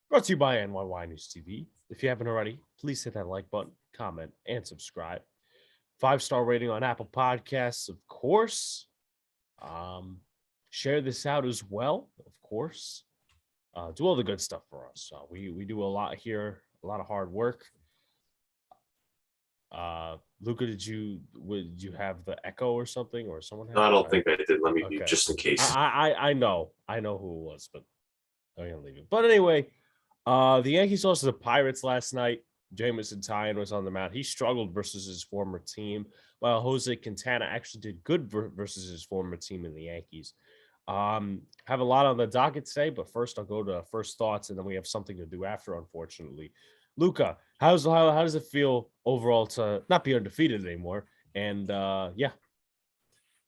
Brought to you by NyynewsTV. If you haven't already, please hit that like button, comment, and subscribe. 5-star rating on Apple Podcasts, of course. Share this out as well, of course. Do all the good stuff for us. We do a lot here, a lot of hard work. Luca, did you have the echo or something, or someone had No, I it? don't think I did. Let me mute just in case. I know who it was, but I'm gonna leave it. But anyway, the Yankees lost to the Pirates last night. Jameson Taillon was on the mound. He struggled versus his former team, while Jose Quintana actually did good versus his former team in the Yankees. Have a lot on the docket today, but first I'll go to first thoughts, and then we have something to do after, unfortunately. Luca, how does it feel overall to not be undefeated anymore? And yeah,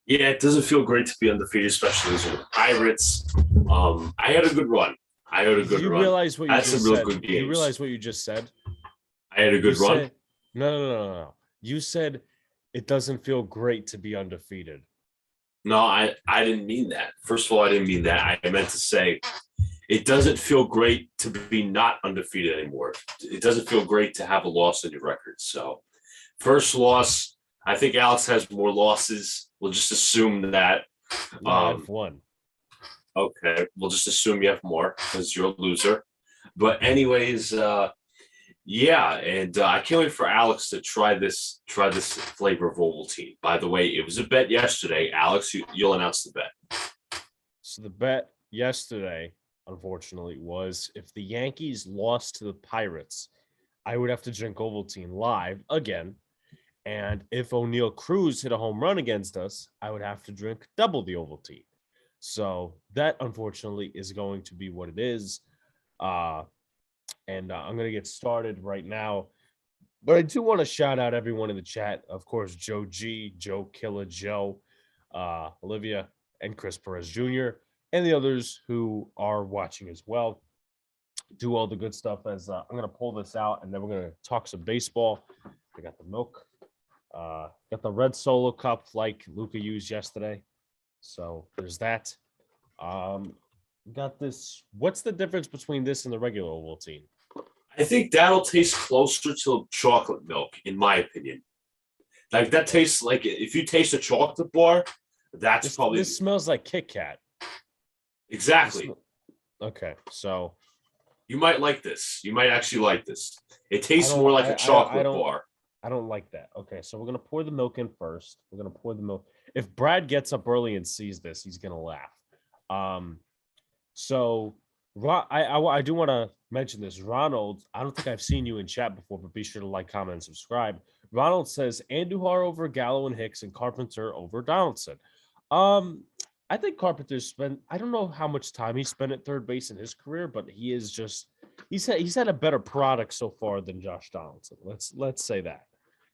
it doesn't feel great to be undefeated, especially losing the Pirates. I had a good run. You realize what you just said? Good games. You realize what you just said? I had a good run. Said, no. You said it doesn't feel great to be undefeated. No, I didn't mean that. First of all, I didn't mean that. I meant to say it doesn't feel great to be not undefeated anymore. It doesn't feel great to have a loss in your record. So, first loss, I think Alex has more losses. We'll just assume that. I have one. Okay, we'll just assume you have more because you're a loser. But anyways, yeah, and I can't wait for Alex to try this flavor of Ovaltine. By the way, it was a bet yesterday. Alex, you'll announce the bet. So the bet yesterday, unfortunately, was if the Yankees lost to the Pirates, I would have to drink Ovaltine live again. And if O'Neal Cruz hit a home run against us, I would have to drink double the Ovaltine. So that, unfortunately, is going to be what it is. And I'm going to get started right now. But I do want to shout out everyone in the chat. Of course, Joe G, Joe Killer Joe, Olivia, and Chris Perez Jr., and the others who are watching as well. Do all the good stuff as I'm going to pull this out, and then we're going to talk some baseball. I got the milk. Got the red Solo cup like Luca used yesterday. So there's that. Got this. What's the difference between this and the regular Ovaltine? I think that'll taste closer to chocolate milk, in my opinion. Like that tastes like if you taste a chocolate bar, that's probably. This smells like Kit Kat. Exactly. Okay, so you might like this. You might actually like this. It tastes more like a chocolate bar. I don't like that. Okay, so we're gonna pour the milk in first. We're gonna pour the milk. If Brad gets up early and sees this, he's gonna laugh. So I do want to mention this. Ronald, I don't think I've seen you in chat before, but be sure to like, comment, and subscribe. Ronald says Andujar over Gallo and Hicks and Carpenter over Donaldson. I think Carpenter spent, I don't know how much time he spent at third base in his career, but he is just, he's had a better product so far than Josh Donaldson. Let's say that.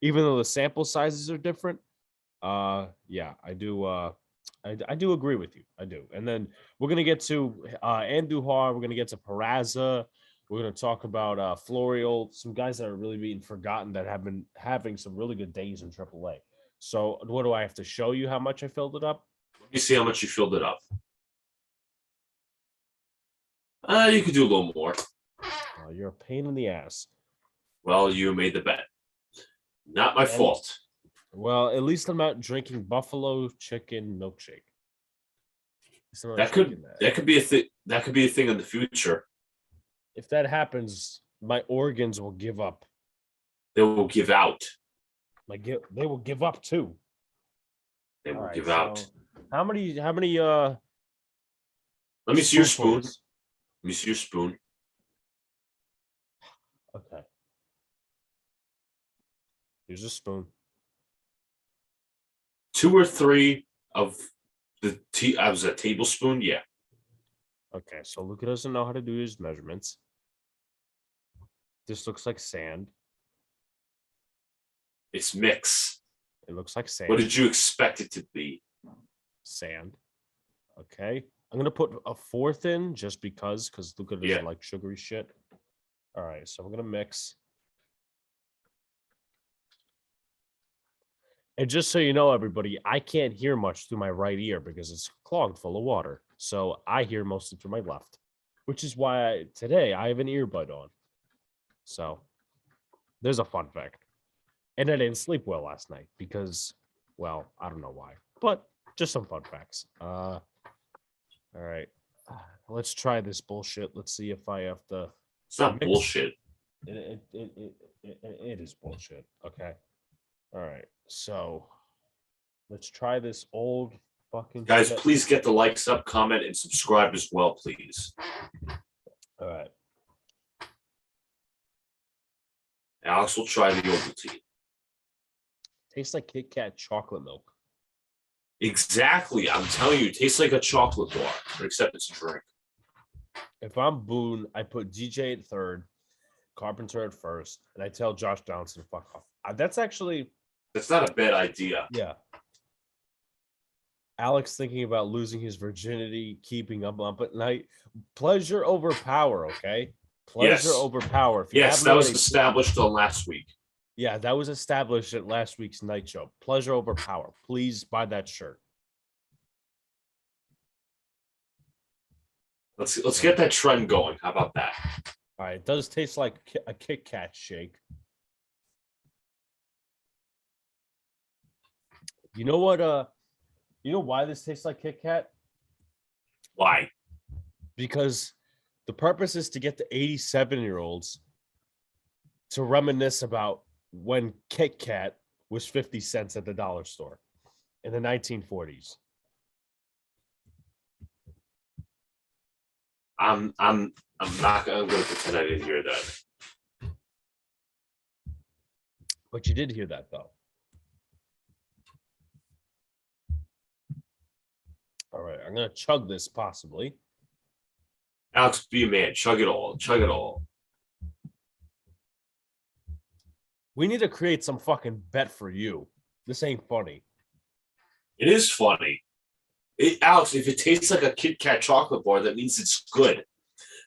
Even though the sample sizes are different. Yeah, I do agree with you. I do. And then we're going to get to Andujar. We're going to get to Peraza. We're going to talk about Florial, some guys that are really being forgotten that have been having some really good days in AAA. So what do I have to show you how much I filled it up? Let me see how much you filled it up. You could do a little more. You're a pain in the ass. Well, you made the bet. Not my fault. Well, at least I'm not drinking buffalo chicken milkshake. That could be a thing. That could be a thing in the future. If that happens, my organs will give up. They will give out. They will give up too. They will give out. How many? Let me see your spoon. Let me see your spoon. Okay. Here's a spoon. 2 or 3 of the tea. I was a tablespoon. Yeah. Okay, so Luca doesn't know how to do his measurements. This looks like sand. It's mix. It looks like sand. What did you expect it to be? Sand. Okay. I'm going to put a 4th in just because Luca doesn't like sugary shit. All right, so I'm going to mix. And just so you know, everybody, I can't hear much through my right ear because it's clogged full of water. So I hear mostly through my left. which is why today I have an earbud on. So there's a fun fact. And I didn't sleep well last night because, well, I don't know why, but just some fun facts. All right. Let's try this bullshit. Let's see if I have to. It's not bullshit. It is bullshit. Okay. All right. So let's try this old fucking Guys, shit. please get the likes up, comment, and subscribe as well, please. All right. Alex will try the Ovaltine. Tastes like Kit Kat chocolate milk. Exactly. I'm telling you, it tastes like a chocolate bar, except it's a drink. If I'm Boone, I put DJ at third, Carpenter at first, and I tell Josh Johnson to fuck off. That's actually... That's not a bad idea. Yeah. Alex thinking about losing his virginity, keeping up at night. Pleasure over power, okay? Pleasure over power. If you yes, that was established on last week. Yeah, that was established at last week's night show. Pleasure over power. Please buy that shirt. Let's get that trend going. How about that? All right, it does taste like a Kit Kat shake. You know what? You know why this tastes like Kit Kat? Why? Because the purpose is to get the 87-year-olds to reminisce about when Kit Kat was 50 cents at the dollar store in the 1940s. I'm not going to pretend I didn't hear that. But you did hear that, though. All right, I'm going to chug this, possibly. Alex, be a man. Chug it all. Chug it all. We need to create some fucking bet for you. This ain't funny. It is funny. Alex, if it tastes like a Kit Kat chocolate bar, that means it's good.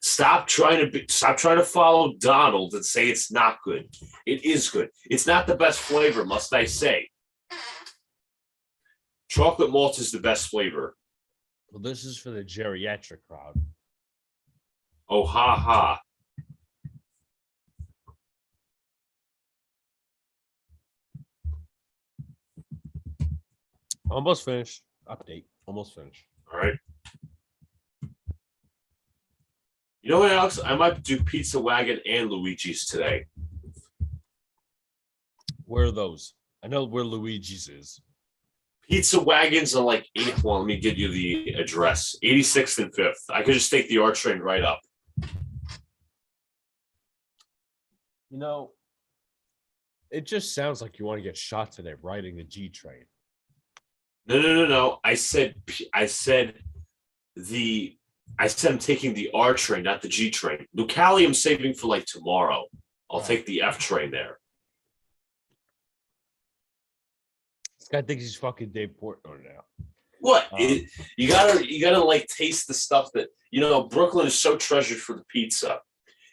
Stop trying to follow Donald and say it's not good. It is good. It's not the best flavor, must I say. Chocolate malt is the best flavor. Well, this is for the geriatric crowd. Oh, ha, ha. Almost finished. Update. Almost finished. All right. You know what, Alex? I might do Pizza Wagon and Luigi's today. Where are those? I know where Luigi's is. Pizza Wagons are like 8th one. Let me give you the address. 86th and 5th. I could just take the R train right up. You know, it just sounds like you want to get shot today riding the G train. No. I said I'm taking the R train, not the G train. Lucali, I'm saving for like tomorrow. I'll take the F train there. This guy thinks he's fucking Dave Portnoy now. What? You gotta like taste the stuff that Brooklyn is so treasured for the pizza.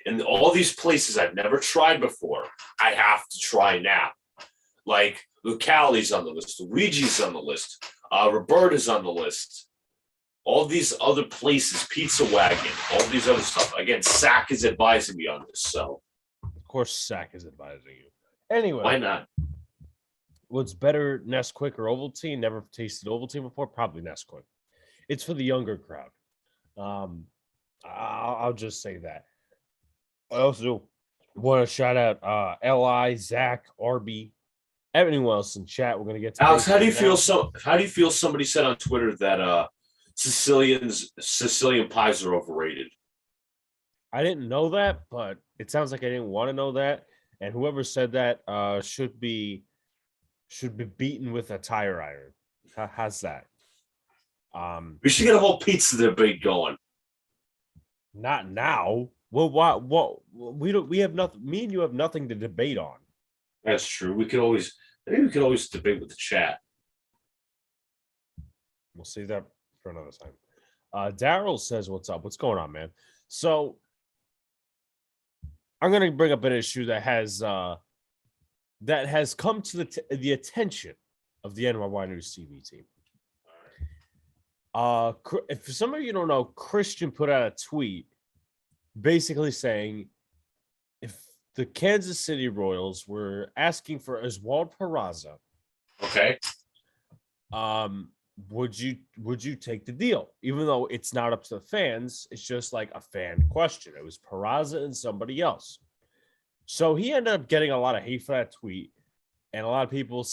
And all these places I've never tried before, I have to try now. Like Lucali's on the list, Luigi's on the list, Roberta's on the list. All these other places, Pizza Wagon, all these other stuff. Again, SAC is advising me on this, so. Of course, SAC is advising you. Anyway. Why not? What's better, Nesquik or Ovaltine? Never tasted Ovaltine before? Probably Nesquik. It's for the younger crowd. I'll just say that. I also want to shout out Li, Zach, RB, everyone else in chat. We're gonna get to Alex. How do you feel? How do you feel? Somebody said on Twitter that Sicilian pies are overrated. I didn't know that, but it sounds like I didn't want to know that. And whoever said that should be beaten with a tire iron. How's that? We should get a whole pizza debate going. Not now. Well, what we have nothing. Me and you have nothing to debate on. That's true. We could always debate with the chat. We'll see that for another time. Daryl says, "What's up? What's going on, man?" So I'm going to bring up an issue that has come to the attention of the NY News TV team. If some of you don't know, Christian put out a tweet basically saying if the Kansas City Royals were asking for Oswald Peraza, Okay. would you take the deal? Even though it's not up to the fans, it's just like a fan question. It was Peraza and somebody else. So he ended up getting a lot of hate for that tweet. And a lot of people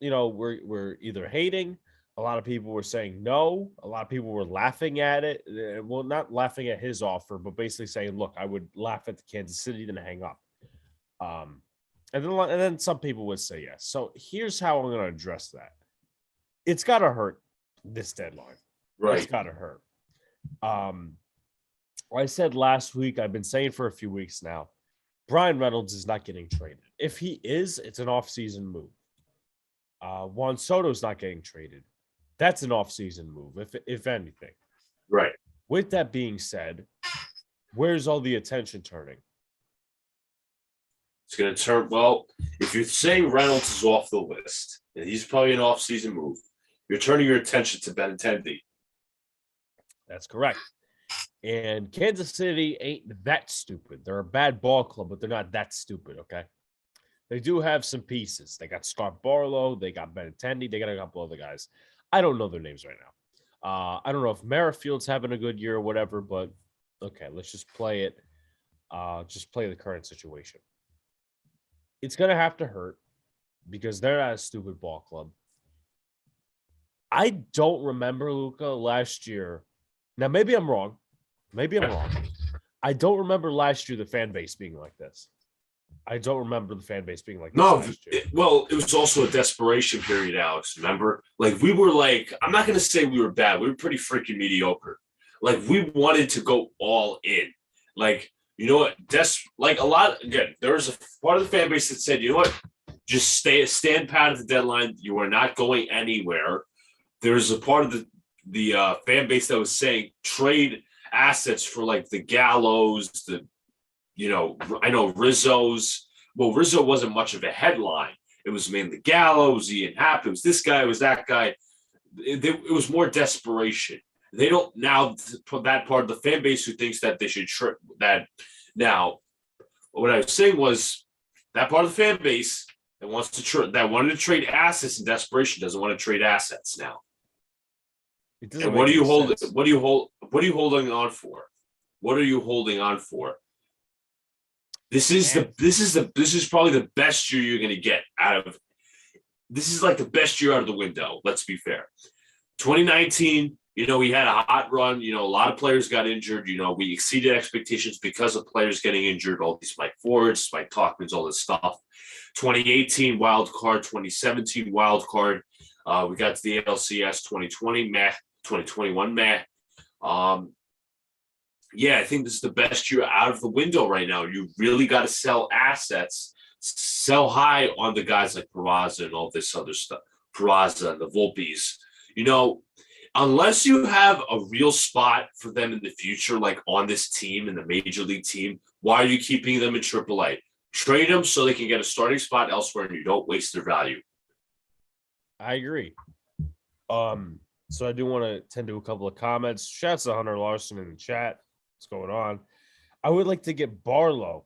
were either hating. A lot of people were saying no. A lot of people were laughing at it. Well, not laughing at his offer, but basically saying, look, I would laugh at the Kansas City, then hang up. And then some people would say yes. So here's how I'm going to address that. It's got to hurt this deadline. Right. It's got to hurt. I said last week, I've been saying for a few weeks now, Brian Reynolds is not getting traded. If he is, it's an off-season move. Juan Soto's not getting traded. That's an off-season move, if anything. Right. With that being said, where's all the attention turning? It's going to turn. Well, if you're saying Reynolds is off the list, and he's probably an off-season move, you're turning your attention to Benintendi. That's correct. And Kansas City ain't that stupid. They're a bad ball club, but they're not that stupid, okay? They do have some pieces. They got Scott Barlow. They got Benintendi. They got a couple other guys. I don't know their names right now. I don't know if Merrifield's having a good year or whatever, but okay, let's just play it. Just play the current situation. It's going to have to hurt because they're not a stupid ball club. I don't remember, Luca, last year. Now, maybe I'm wrong. I don't remember last year the fan base being like this. I don't remember the fan base being like this last year. It was also a desperation period, Alex. Remember? Like, we were like, I'm not going to say we were bad. We were pretty freaking mediocre. Like, we wanted to go all in. Like, you know what? There was a part of the fan base that said, you know what? Just stand pat at the deadline. You are not going anywhere. There's a part of the fan base that was saying trade assets for like the Gallows, I know Rizzo's. Well, Rizzo wasn't much of a headline. It was mainly Gallows, Ian Happ. It was this guy. It was that guy. It was more desperation. They don't now put that part of the fan base who thinks that they should that. Now, what I was saying was that part of the fan base that wanted to trade assets in desperation doesn't want to trade assets now. And what are you holding? What are you holding on for? What are you holding on for? This is probably the best year you're going to get out of. This is like the best year out of the window. Let's be fair. 2019, we had a hot run. A lot of players got injured. We exceeded expectations because of players getting injured. All these Mike Fords, Mike Talkmans, all this stuff. 2018 wild card, 2017 wild card. We got to the ALCS 2020 meh, 2021 meh. Yeah, I think this is the best year out of the window right now. You really got to sell assets, sell high on the guys like Peraza and all this other stuff. Peraza and the Volpes. Unless you have a real spot for them in the future, like on this team, in the major league team, why are you keeping them in AAA? Trade them so they can get a starting spot elsewhere and you don't waste their value. I agree. So I do want to tend to a couple of comments. Shouts to Hunter Larson in the chat. What's going on? I would like to get Barlow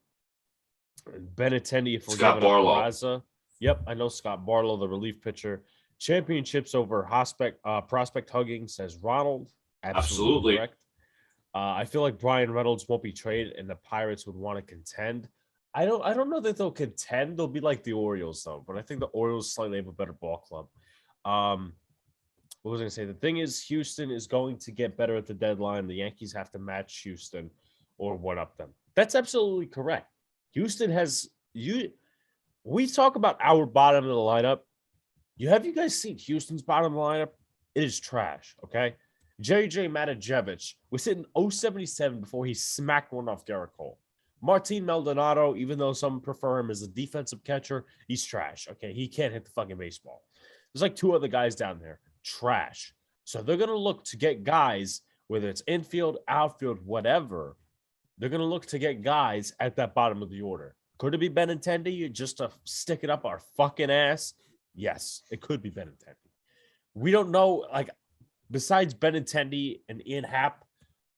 and Benintendi if we're Scott Barlow. Peraza. Yep, I know Scott Barlow, the relief pitcher. Championships over prospect hugging, says Ronald. Absolutely correct. I feel like Brian Reynolds won't be traded, and the Pirates would want to contend. I don't know that they'll contend. They'll be like the Orioles, though. But I think the Orioles slightly have a better ball club. What was I going to say? The thing is, Houston is going to get better at the deadline. The Yankees have to match Houston or one up them. That's absolutely correct. Houston has you. We talk about our bottom of the lineup. Have you guys seen Houston's bottom of the lineup? It is trash. Okay, JJ Matijevic was hitting 077 before he smacked one off Garrett Cole. Martin Maldonado, even though some prefer him as a defensive catcher, he's trash. Okay, he can't hit the fucking baseball. There's like two other guys down there. Trash. So they're going to look to get guys, whether it's infield, outfield, whatever. They're going to look to get guys at that bottom of the order. Could it be Benintendi just to stick it up our fucking ass? Yes, it could be Benintendi. We don't know. Like, besides Benintendi and Ian Happ,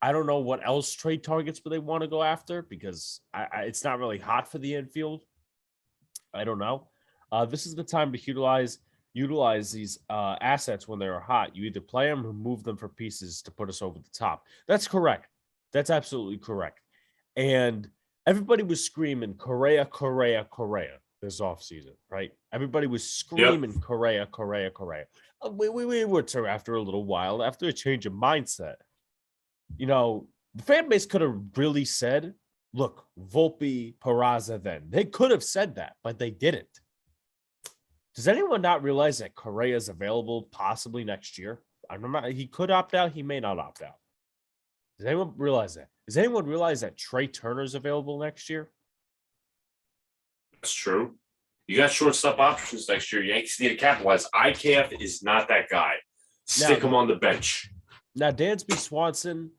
I don't know what else trade targets would they want to go after because it's not really hot for the infield. I don't know. This is the time to utilize these assets when they're hot. You either play them or move them for pieces to put us over the top. That's correct. That's absolutely correct. And everybody was screaming Correa, Correa, Correa this offseason, right? Everybody was screaming Correa, Correa, Correa. We were to after a little while, after a change of mindset. The fan base could have really said, look, Volpe, Peraza then. They could have said that, but they didn't. Does anyone not realize that Correa is available possibly next year? I don't know. He could opt out. He may not opt out. Does anyone realize that? Does anyone realize that Trey Turner's available next year? That's true. You got shortstop options next year. Yankees need to capitalize. IKF is not that guy. Stick him on the bench. Now, Dansby Swanson,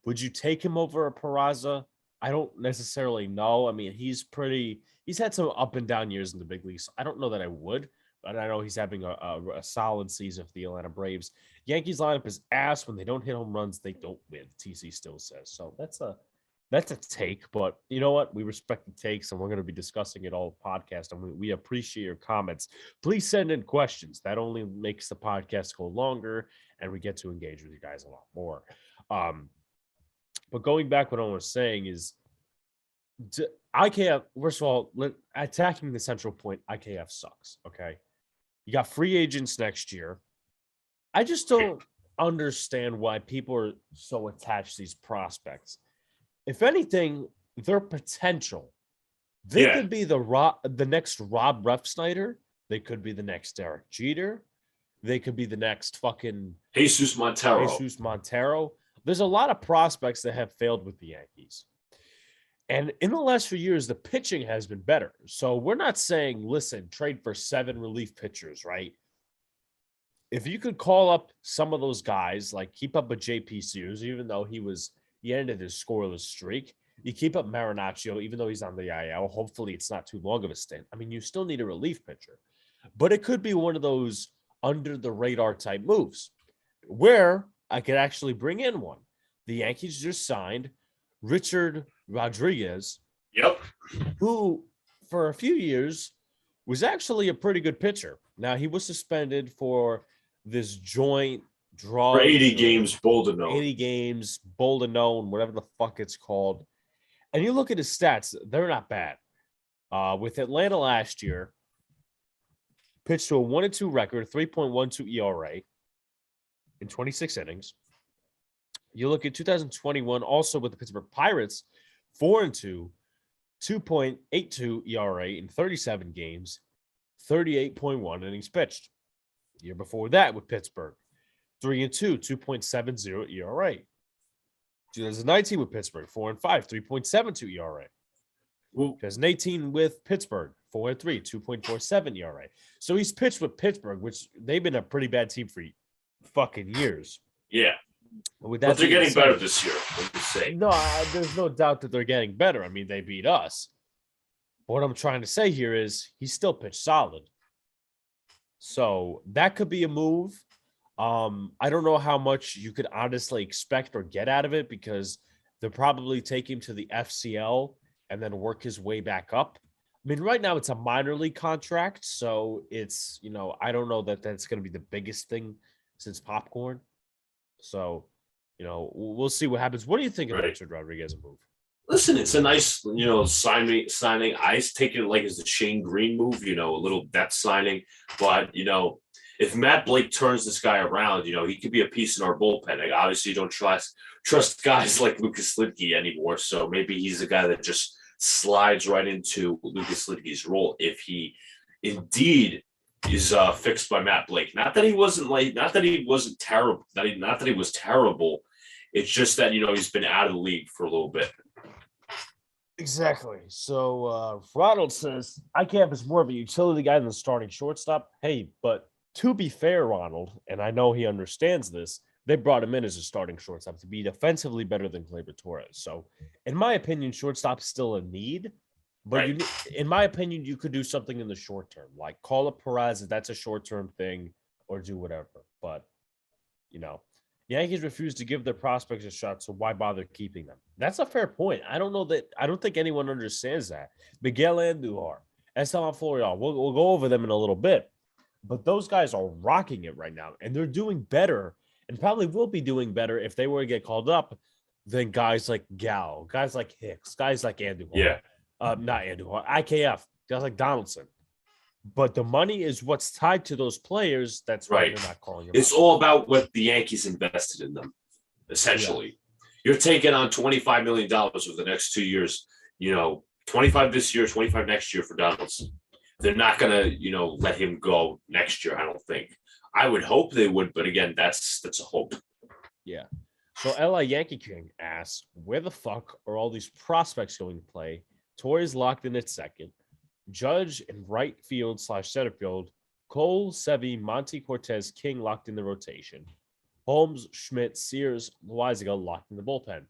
would you take him over a Peraza? I don't necessarily know. I mean, he's had some up and down years in the big leagues. I don't know that I would, but I know he's having a solid season for the Atlanta Braves. Yankees lineup is ass. When they don't hit home runs, they don't win. TC still says. So that's a take, but you know what? We respect the takes, and we're going to be discussing it all podcast, and we appreciate your comments. Please send in questions. That only makes the podcast go longer, and we get to engage with you guys a lot more. But going back, what I was saying is, IKF, first of all, attacking the central point, IKF sucks, okay? You got free agents next year. I just don't understand why people are so attached to these prospects. If anything, their potential, they could be the next Rob Refsnyder. They could be the next Derek Jeter. They could be the next fucking Jesus Montero. There's a lot of prospects that have failed with the Yankees. And in the last few years, the pitching has been better. So we're not saying, listen, trade for 7 relief pitchers, right? If you could call up some of those guys, like keep up with JP Sears, even though he ended his scoreless streak. You keep up Marinaccio, even though he's on the IL. Hopefully, it's not too long of a stint. I mean, you still need a relief pitcher. But it could be one of those under-the-radar type moves where I could actually bring in one. The Yankees just signed Richard Rodriguez, who for a few years was actually a pretty good pitcher. Now, he was suspended for this joint draw. For 80 games, Boldenone. 80 games, Boldenone, whatever the fuck it's called. And you look at his stats, they're not bad. With Atlanta last year, pitched to a 1-2 record, 3.12 ERA in 26 innings. You look at 2021, also with the Pittsburgh Pirates, 4-2, 2.82 ERA in 37 games, 38.1 innings pitched. The year before that with Pittsburgh, 3-2, 2.70 ERA. 2019 with Pittsburgh, 4-5, 3.72 ERA. 2018 with Pittsburgh, 4-3, 2.47 ERA. So he's pitched with Pittsburgh, which they've been a pretty bad team for fucking years. Yeah. But they're getting better this year. What you say? No, there's no doubt that they're getting better. I mean, they beat us. But what I'm trying to say here is he still pitched solid. So that could be a move. I don't know how much you could honestly expect or get out of it because they'll probably take him to the FCL and then work his way back up. I mean, right now it's a minor league contract, so it's, I don't know that that's going to be the biggest thing since popcorn. So, we'll see what happens. What do you think of Richard Rodriguez move? Listen, it's a nice, signing. I take it like as the Shane Green move, a little depth signing. But, if Matt Blake turns this guy around, he could be a piece in our bullpen. Like, obviously, you don't trust guys like Lucas Lidke anymore. So maybe he's a guy that just slides right into Lucas Lidke's role if he indeed is fixed by Matt Blake. Not that he wasn't terrible. Not that he was terrible. It's just that, he's been out of the league for a little bit. Exactly. So Ronald says, IKF is more of a utility guy than the starting shortstop. Hey, but to be fair, Ronald, and I know he understands this, they brought him in as a starting shortstop to be defensively better than Gleyber Torres. So in my opinion, shortstop is still a need. But in my opinion, you could do something in the short term, like call up Perez if that's a short-term thing or do whatever. But, you Yankees refuse to give their prospects a shot, so why bother keeping them? That's a fair point. I don't think anyone understands that. Miguel Andujar, Esteban Florial, we'll go over them in a little bit, but those guys are rocking it right now, and they're doing better, and probably will be doing better if they were to get called up than guys like Gallo, guys like Hicks, guys like Andujar. Yeah. Not Andujar, IKF, guys like Donaldson. But the money is what's tied to those players. That's why Right. they're not calling them. It's all about what the Yankees invested in them, essentially. You're taking on $25 million over the next 2 years, 25 this year, 25 next year for Donaldson. They're not going to, let him go next year, I don't think. I would hope they would, but again, that's a hope. Yeah. So LA Yankee King asks, where the fuck are all these prospects going to play? Torres locked in at second. Judge in right field / center field. Cole, Sevy, Monty Cortez, King locked in the rotation. Holmes, Schmidt, Sears, Loizaga locked in the bullpen.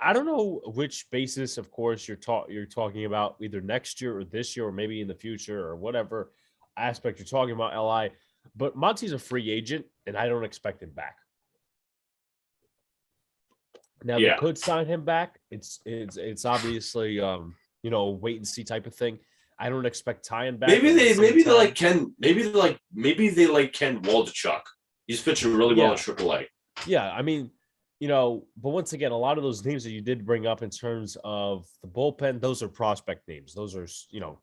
I don't know which basis, of course, you're talking about either next year or this year or maybe in the future or whatever aspect you're talking about, LI. But Monty's a free agent, and I don't expect him back. Now they could sign him back. It's obviously wait and see type of thing. I don't expect Taillon back. Maybe they like Ken Waldichuk. He's pitching really well in AAA. Yeah, I mean, but once again, a lot of those names that you did bring up in terms of the bullpen, those are prospect names. Those are,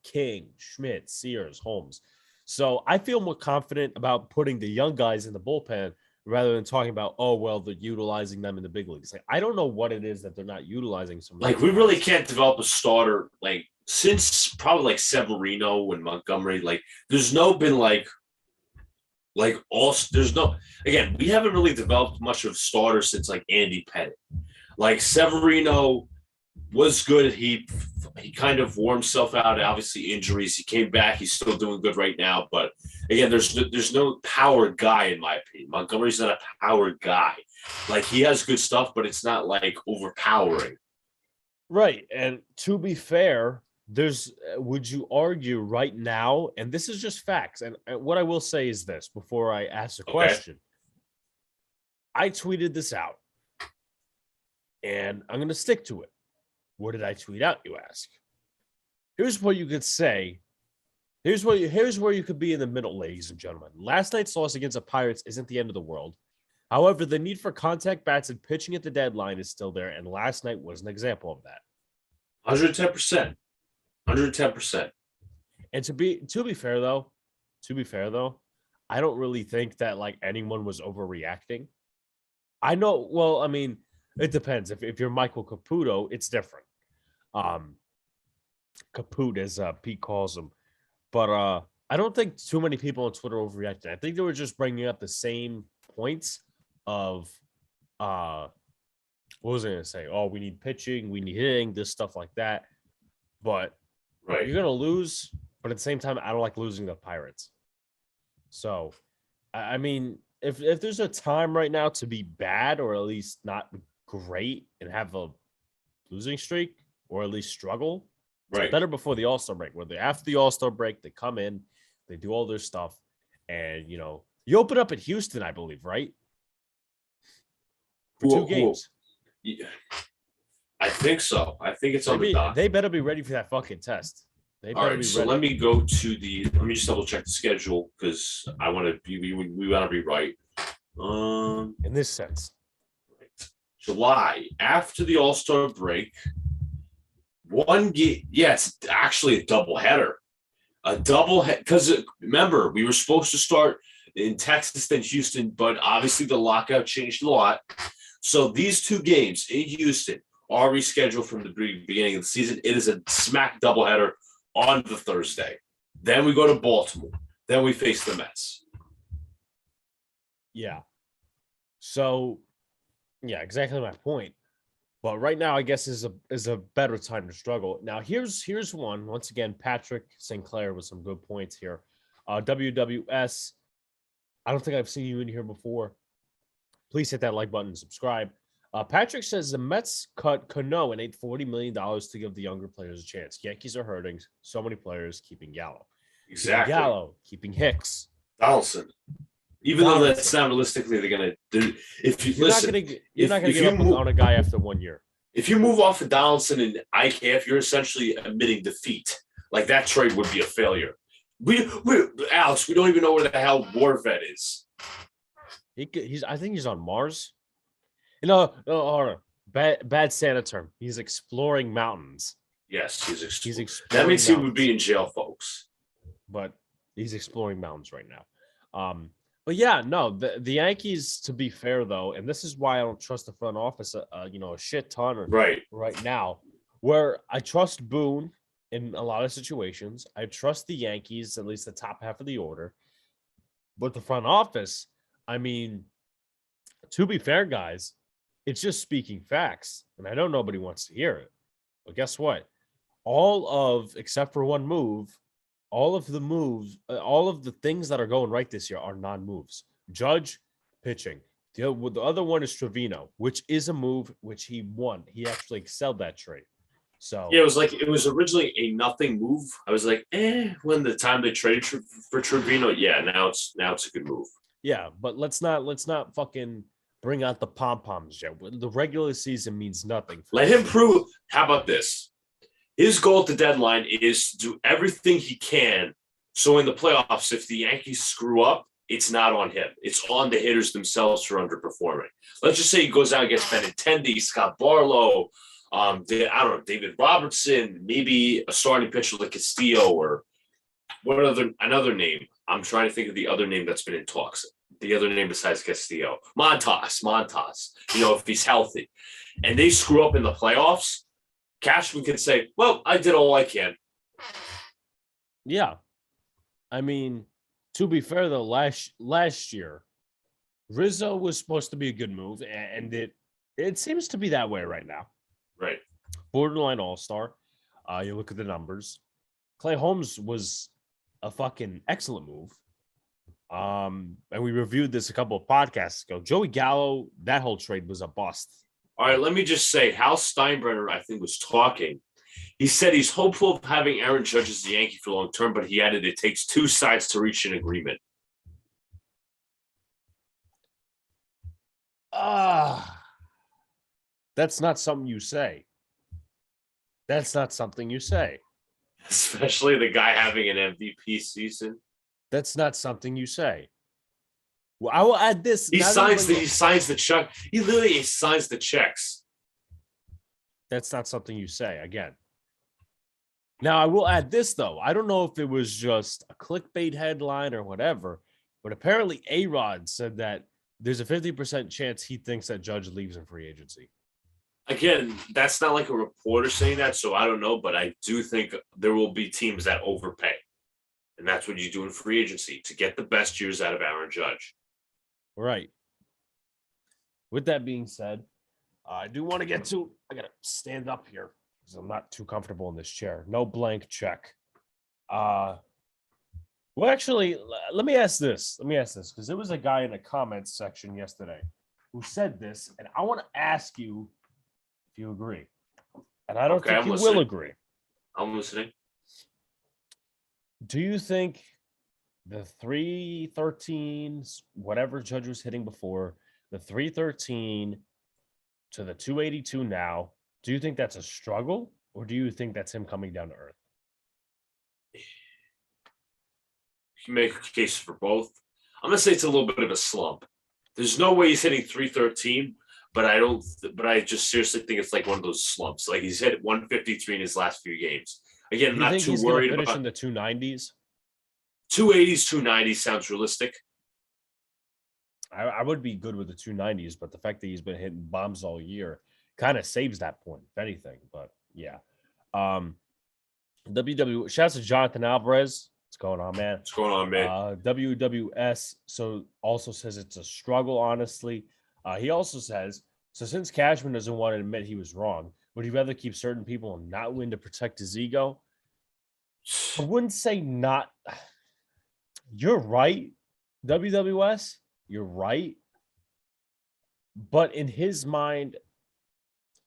King, Schmidt, Sears, Holmes. So I feel more confident about putting the young guys in the bullpen rather than talking about, they're utilizing them in the big leagues. Like, I don't know what it is that they're not utilizing. We really can't develop a starter since probably Severino and Montgomery. There's no been there's no, again, we haven't really developed much of starters since Andy Pettit. Severino was good. He kind of wore himself out. Obviously injuries. He came back. He's still doing good right now. But again, there's no power guy in my opinion. Montgomery's not a power guy. He has good stuff, but it's not overpowering. Right. And to be fair, would you argue right now, and this is just facts, and what I will say is this before I ask the question. I tweeted this out, and I'm going to stick to it. What did I tweet out, you ask? Here's what you could say. Here's where you could be in the middle, ladies and gentlemen. Last night's loss against the Pirates isn't the end of the world. However, the need for contact bats and pitching at the deadline is still there, and last night was an example of that. 110%. 110%. And to be fair though, I don't really think that anyone was overreacting. I know. Well, I mean, it depends. If you're Michael Caputo, it's different. Caput, as Pete calls him, but I don't think too many people on Twitter overreacted. I think they were just bringing up the same points of what was I going to say? Oh, we need pitching, we need hitting, this stuff like that. But you're going to lose, but at the same time, I don't like losing the Pirates. So, I mean, if there's a time right now to be bad or at least not great and have a losing streak or at least struggle, it's better before the All-Star break. Where after the All-Star break, they come in, they do all their stuff, and, you open up at Houston, I believe, right? For 2 games. Yeah. I think so. I think it's on the dock. They better be ready for that fucking test. They better be ready. So let me just double check the schedule because we want to be right. In this sense. July, after the All-Star break, 1 game. Yeah, it's actually a doubleheader. Because remember, we were supposed to start in Texas then Houston, but obviously the lockout changed a lot. So these 2 games in Houston are rescheduled from the beginning of the season. It is a smack doubleheader on the Thursday. Then we go to Baltimore. Then we face the Mets. Yeah. So, yeah, exactly my point. But right now, I guess is a better time to struggle. Now, here's one. Once again, Patrick St. Clair with some good points here. WWS. I don't think I've seen you in here before. Please hit that like button and subscribe. Patrick says the Mets cut Cano and $40 million to give the younger players a chance. Yankees are hurting so many players, keeping Gallo. Exactly. Keeping Gallo, keeping Hicks. Donaldson. Even though that's not realistically they're gonna do. If you listen, you're not gonna give up on a guy after 1 year. If you move off of Donaldson and IKF, you're essentially admitting defeat. Like that trade would be a failure. Alex, we don't even know where the hell Warvet is. I think he's on Mars. No, bad Santa term. He's exploring mountains. Yes, he's exploring. That means he would be in jail, folks. But he's exploring mountains right now. But yeah, no, the Yankees, to be fair though, and this is why I don't trust the front office, a shit ton right now. Where I trust Boone in a lot of situations, I trust the Yankees, at least the top half of the order. But the front office, I mean, to be fair, guys, it's just speaking facts, and I know nobody wants to hear it. But guess what? Except for one move, all of the things that are going right this year are non-moves. Judge, pitching. The other one is Trevino, which is a move which he won. He actually excelled that trade. So yeah, it was originally a nothing move. I was like, when the time they traded for Trevino, yeah, now it's a good move. Yeah, but let's not fucking bring out the pom-poms yet. The regular season means nothing. Let him prove. How about this? His goal at the deadline is to do everything he can. So in the playoffs, if the Yankees screw up, it's not on him. It's on the hitters themselves for underperforming. Let's just say he goes out and gets Benintendi, Scott Barlow, David Robertson, maybe a starting pitcher like Castillo, or another name. I'm trying to think of the other name that's been in talks. The other name besides Castillo, Montas. If he's healthy, and they screw up in the playoffs, Cashman can say, "Well, I did all I can." Yeah, I mean, to be fair though, last year, Rizzo was supposed to be a good move, and it seems to be that way right now. Right, borderline all-star. You look at the numbers. Clay Holmes was a fucking excellent move. And we reviewed this a couple of podcasts ago. Joey Gallo, that whole trade was a bust. All right, let me just say, Hal Steinbrenner, I think, was talking. He said he's hopeful of having Aaron Judge as the Yankee for long term, but he added it takes two sides to reach an agreement. That's not something you say. That's not something you say. Especially the guy having an MVP season. That's not something you say. Well, I will add this. He signs the check. He literally signs the checks. That's not something you say again. Now, I will add this, though. I don't know if it was just a clickbait headline or whatever, but apparently A-Rod said that there's a 50% chance he thinks that Judge leaves in free agency. Again, that's not like a reporter saying that, so I don't know, but I do think there will be teams that overpay. And that's what you do in free agency to get the best years out of Aaron Judge. Right. With that being said, I do want to get to, I got to stand up here because I'm not too comfortable in this chair. No blank check. Well, actually, let me ask this because there was a guy in the comments section yesterday who said this, and I want to ask you if you agree. And I don't think you will agree. I'm listening. Do you think the 313, whatever Judge was hitting before, the 313 to the 282 now, do you think that's a struggle, or do you think that's him coming down to earth? You can make a case for both. I'm going to say it's a little bit of a slump. There's no way he's hitting 313, but I just seriously think it's like one of those slumps. Like he's hit 153 in his last few games. Again, I'm not too worried about finishing the 290s. 280s, 290s sounds realistic. I would be good with the 290s, but the fact that he's been hitting bombs all year kind of saves that point, if anything. But yeah. Shouts to Jonathan Alvarez. What's going on, man? What's going on, man? WWS also says it's a struggle, honestly. He also says, so since Cashman doesn't want to admit he was wrong, would he rather keep certain people and not win to protect his ego? I wouldn't say not. You're right, WWS. You're right. But in his mind,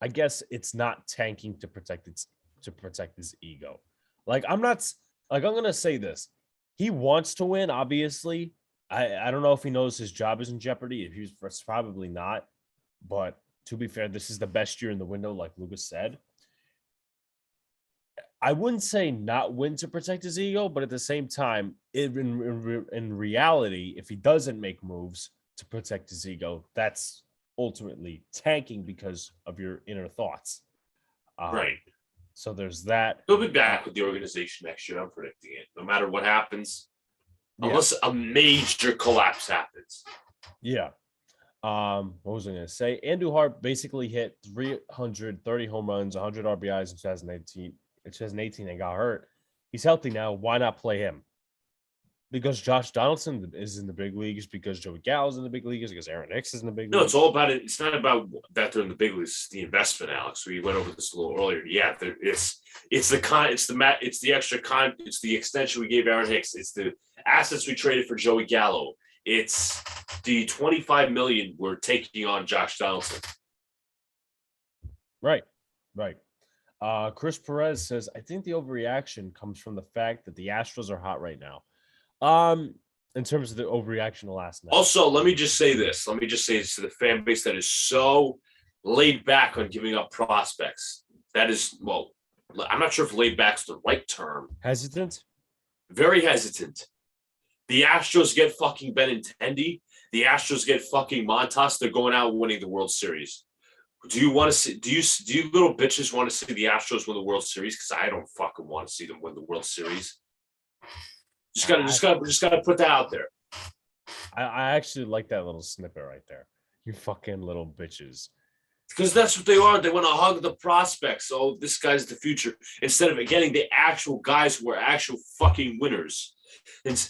I guess it's not tanking to protect his ego. I'm going to say this. He wants to win, obviously, I don't know if he knows his job is in jeopardy. If he's probably not. But to be fair, this is the best year in the window, like Lucas said. I wouldn't say not win to protect his ego, but at the same time, in reality, if he doesn't make moves to protect his ego, that's ultimately tanking because of your inner thoughts. Right. So there's that. He'll be back with the organization next year. I'm predicting it. No matter what happens, unless a major collapse happens. Yeah. What was I going to say? Andujar basically hit 330 home runs, 100 RBIs in 2018. In 2018 and got hurt. He's healthy now. Why not play him? Because Josh Donaldson is in the big leagues, because Joey Gallo's in the big leagues, because Aaron Hicks is in the big leagues. No, it's all about it. It's not about that they're in the big leagues. It's the investment, Alex. We went over this a little earlier. Yeah, it's the extension we gave Aaron Hicks. It's the assets we traded for Joey Gallo. It's the $25 million we're taking on Josh Donaldson. Right. Chris Perez says, I think the overreaction comes from the fact that the Astros are hot right now. In terms of the overreaction to last night. Also, let me just say this to the fan base that is so laid back on giving up prospects. That is, well, I'm not sure if laid back's the right term. Hesitant? Very hesitant. The Astros get fucking Benintendi. The Astros get fucking Montas. They're going out and winning the World Series. Do you want to see? Do you little bitches want to see the Astros win the World Series? Because I don't fucking want to see them win the World Series. Just gotta put that out there. I actually like that little snippet right there. You fucking little bitches. Because that's what they are. They want to hug the prospects. Oh, this guy's the future. Instead of getting the actual guys who are actual fucking winners. And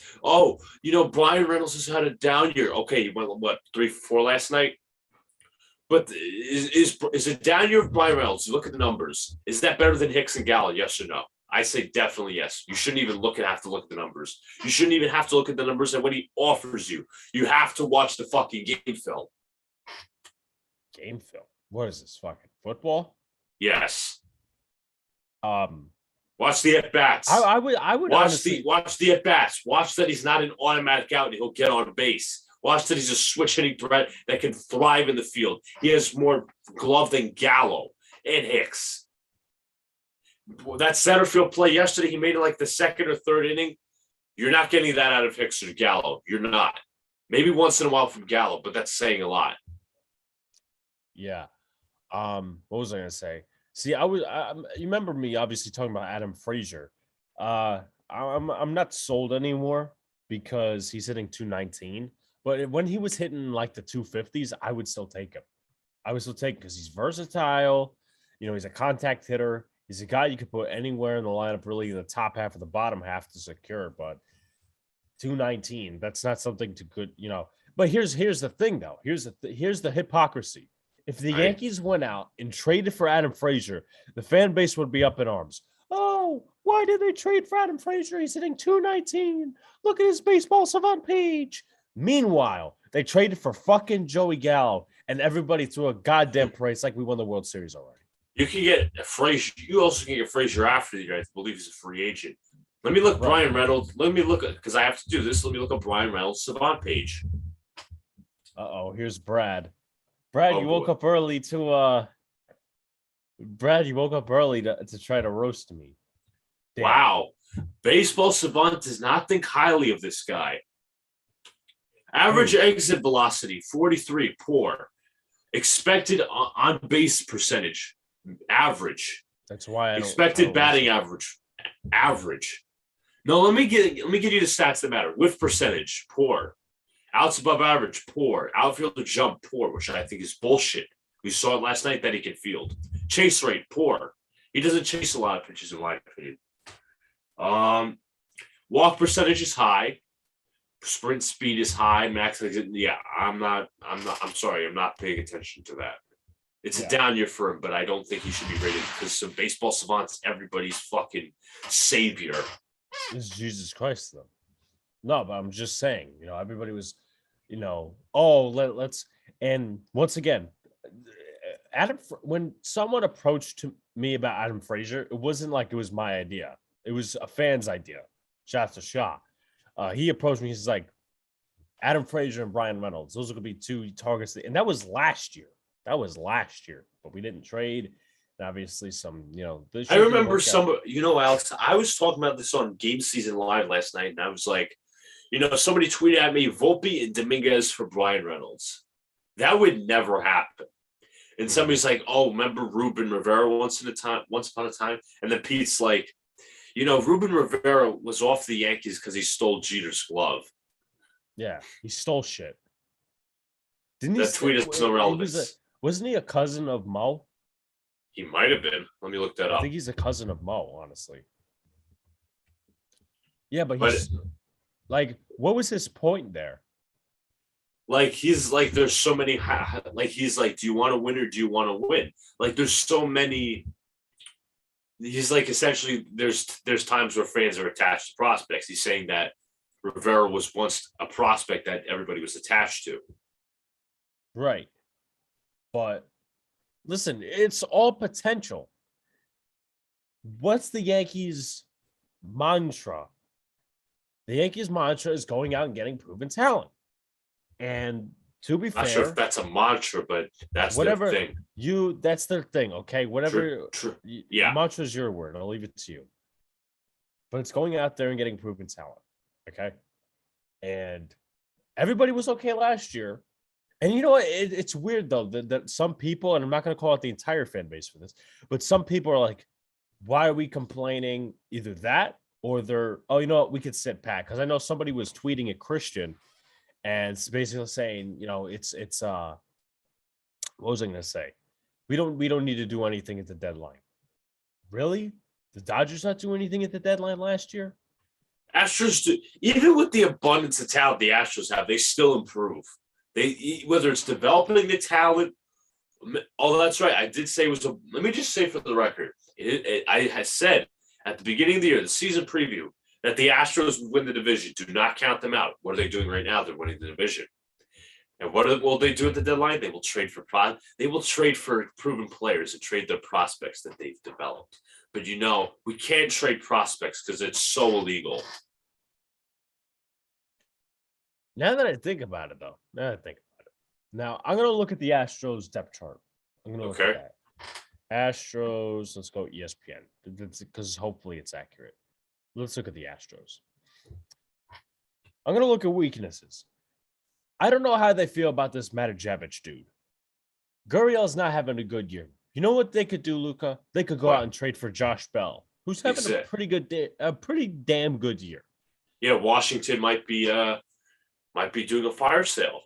Brian Reynolds has had a down year. Okay, he went 3-4 last night. But is it down year of Brian Reynolds? You look at the numbers. Is that better than Hicks and Gallo? Yes or no? I say definitely yes. You shouldn't even have to look at the numbers. You shouldn't even have to look at the numbers and what he offers you. You have to watch the fucking game film. Game film? What is this, fucking football? Yes. Watch the at bats. I would watch the at bats. Watch that he's not an automatic out and he'll get on base. Watch that he's a switch hitting threat that can thrive in the field. He has more glove than Gallo and Hicks. That center field play yesterday, he made it like the second or third inning. You're not getting that out of Hicks or Gallo. You're not. Maybe once in a while from Gallo, but that's saying a lot. Yeah. What was I going to say? See, you remember me obviously talking about Adam Frazier. I'm not sold anymore because he's hitting 219. But when he was hitting like the 250s, I would still take him. I would still take him because he's versatile. He's a contact hitter. He's a guy you could put anywhere in the lineup, really in the top half or the bottom half to secure. But 219, that's not something to good, But here's the thing, though. Here's the hypocrisy. If the Yankees went out and traded for Adam Frazier, the fan base would be up in arms. Oh, why did they trade for Adam Frazier? He's hitting 219. Look at his baseball savant page. Meanwhile, they traded for fucking Joey Gallo, and everybody threw a goddamn price like we won the World Series already. You can get Frazier. You also can get Frazier after the year. I believe he's a free agent. Let me look Brian Reynolds. Let me look at, because I have to do this. Let me look up Brian Reynolds' savant page. Here's Brad. Brad, you woke up early to try to roast me. Damn. Wow. Baseball savant does not think highly of this guy. Average exit velocity, 43, poor. Expected on base percentage, average. That's why expected batting average. No, let me give you the stats that matter. Whiff percentage, poor. Outs above average, poor. Outfielder jump, poor, which I think is bullshit. We saw it last night that he can field. Chase rate, poor. He doesn't chase a lot of pitches, in my opinion. Walk percentage is high. Sprint speed is high. Max, yeah, I'm sorry. I'm not paying attention to that. It's a down year for him, but I don't think he should be rated because some baseball savants, everybody's fucking savior. This is Jesus Christ, though. No, but I'm just saying, everybody was, let's. And once again, when someone approached me about Adam Frazier, it wasn't like it was my idea. It was a fan's idea. Shout out to Shaw. He approached me. He's like, Adam Frazier and Brian Reynolds. Those are going to be two targets. And that was last year. But we didn't trade. And obviously some, I remember Alex, I was talking about this on Game Season Live last night, and I was like, somebody tweeted at me, Volpe and Dominguez for Brian Reynolds. That would never happen. And somebody's like, oh, remember Ruben Rivera once upon a time? And then Pete's like, Ruben Rivera was off the Yankees because he stole Jeter's glove. Yeah, he stole shit. Didn't he? That tweet is no relevance. Wasn't he a cousin of Mo? He might have been. Let me look that up. I think he's a cousin of Mo, honestly. Yeah, but he's like, what was his point there? Like, he's like, there's so many, like, he's like, do you want to win or do you want to win? Like, there's so many. He's like, essentially, there's times where fans are attached to prospects. He's saying that Rivera was once a prospect that everybody was attached to. Right. But listen, it's all potential. What's the Yankees' mantra? The Yankees' mantra is going out and getting proven talent. And to be fair, not sure if that's a mantra, but that's whatever their thing. That's their thing, okay? Whatever. True. Yeah. Mantra is your word. I'll leave it to you. But it's going out there and getting proven talent, okay? And everybody was okay last year. And you know what? It's weird, though, that some people, and I'm not going to call out the entire fan base for this, but some people are like, why are we complaining? Either that or they're, oh, you know what? We could sit pat. Because I know somebody was tweeting at Christian and it's basically saying, it's what was I going to say? We don't need to do anything at the deadline. Really? The Dodgers not do anything at the deadline last year? Astros do. Even with the abundance of talent the Astros have, they still improve. Whether it's developing the talent. Oh, that's right. I did say let me just say for the record, I had said at the beginning of the year, the season preview, that the Astros would win the division. Do not count them out. What are they doing right now? They're winning the division. And what will they do at the deadline? They will trade for proven players and trade their prospects that they've developed. But we can't trade prospects because it's so illegal. Now that I think about it, though, now I'm going to look at the Astros depth chart. I'm going to look at that. Astros, let's go ESPN because hopefully it's accurate. Let's look at the Astros. I'm going to look at weaknesses. I don't know how they feel about this Matijevic dude. Gurriel's not having a good year. You know what they could do, Luca? They could go out and trade for Josh Bell, who's having a pretty damn good year. Yeah, Washington might be doing a fire sale.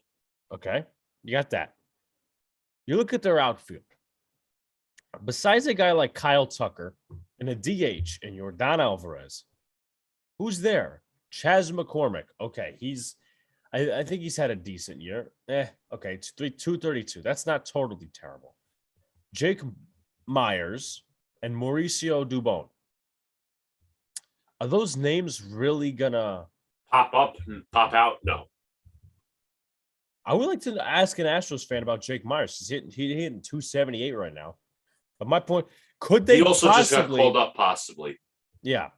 Okay, you got that. You look at their outfield. Besides a guy like Kyle Tucker and a DH and Yordan Alvarez, who's there? Chas McCormick. Okay, I think he's had a decent year. Okay, it's 232. That's not totally terrible. Jake Myers and Mauricio Dubon. Are those names really gonna pop up and pop out? No. I would like to ask an Astros fan about Jake Myers. He's hitting 278 right now. But my point, could they? He also just got called up, possibly. Yeah,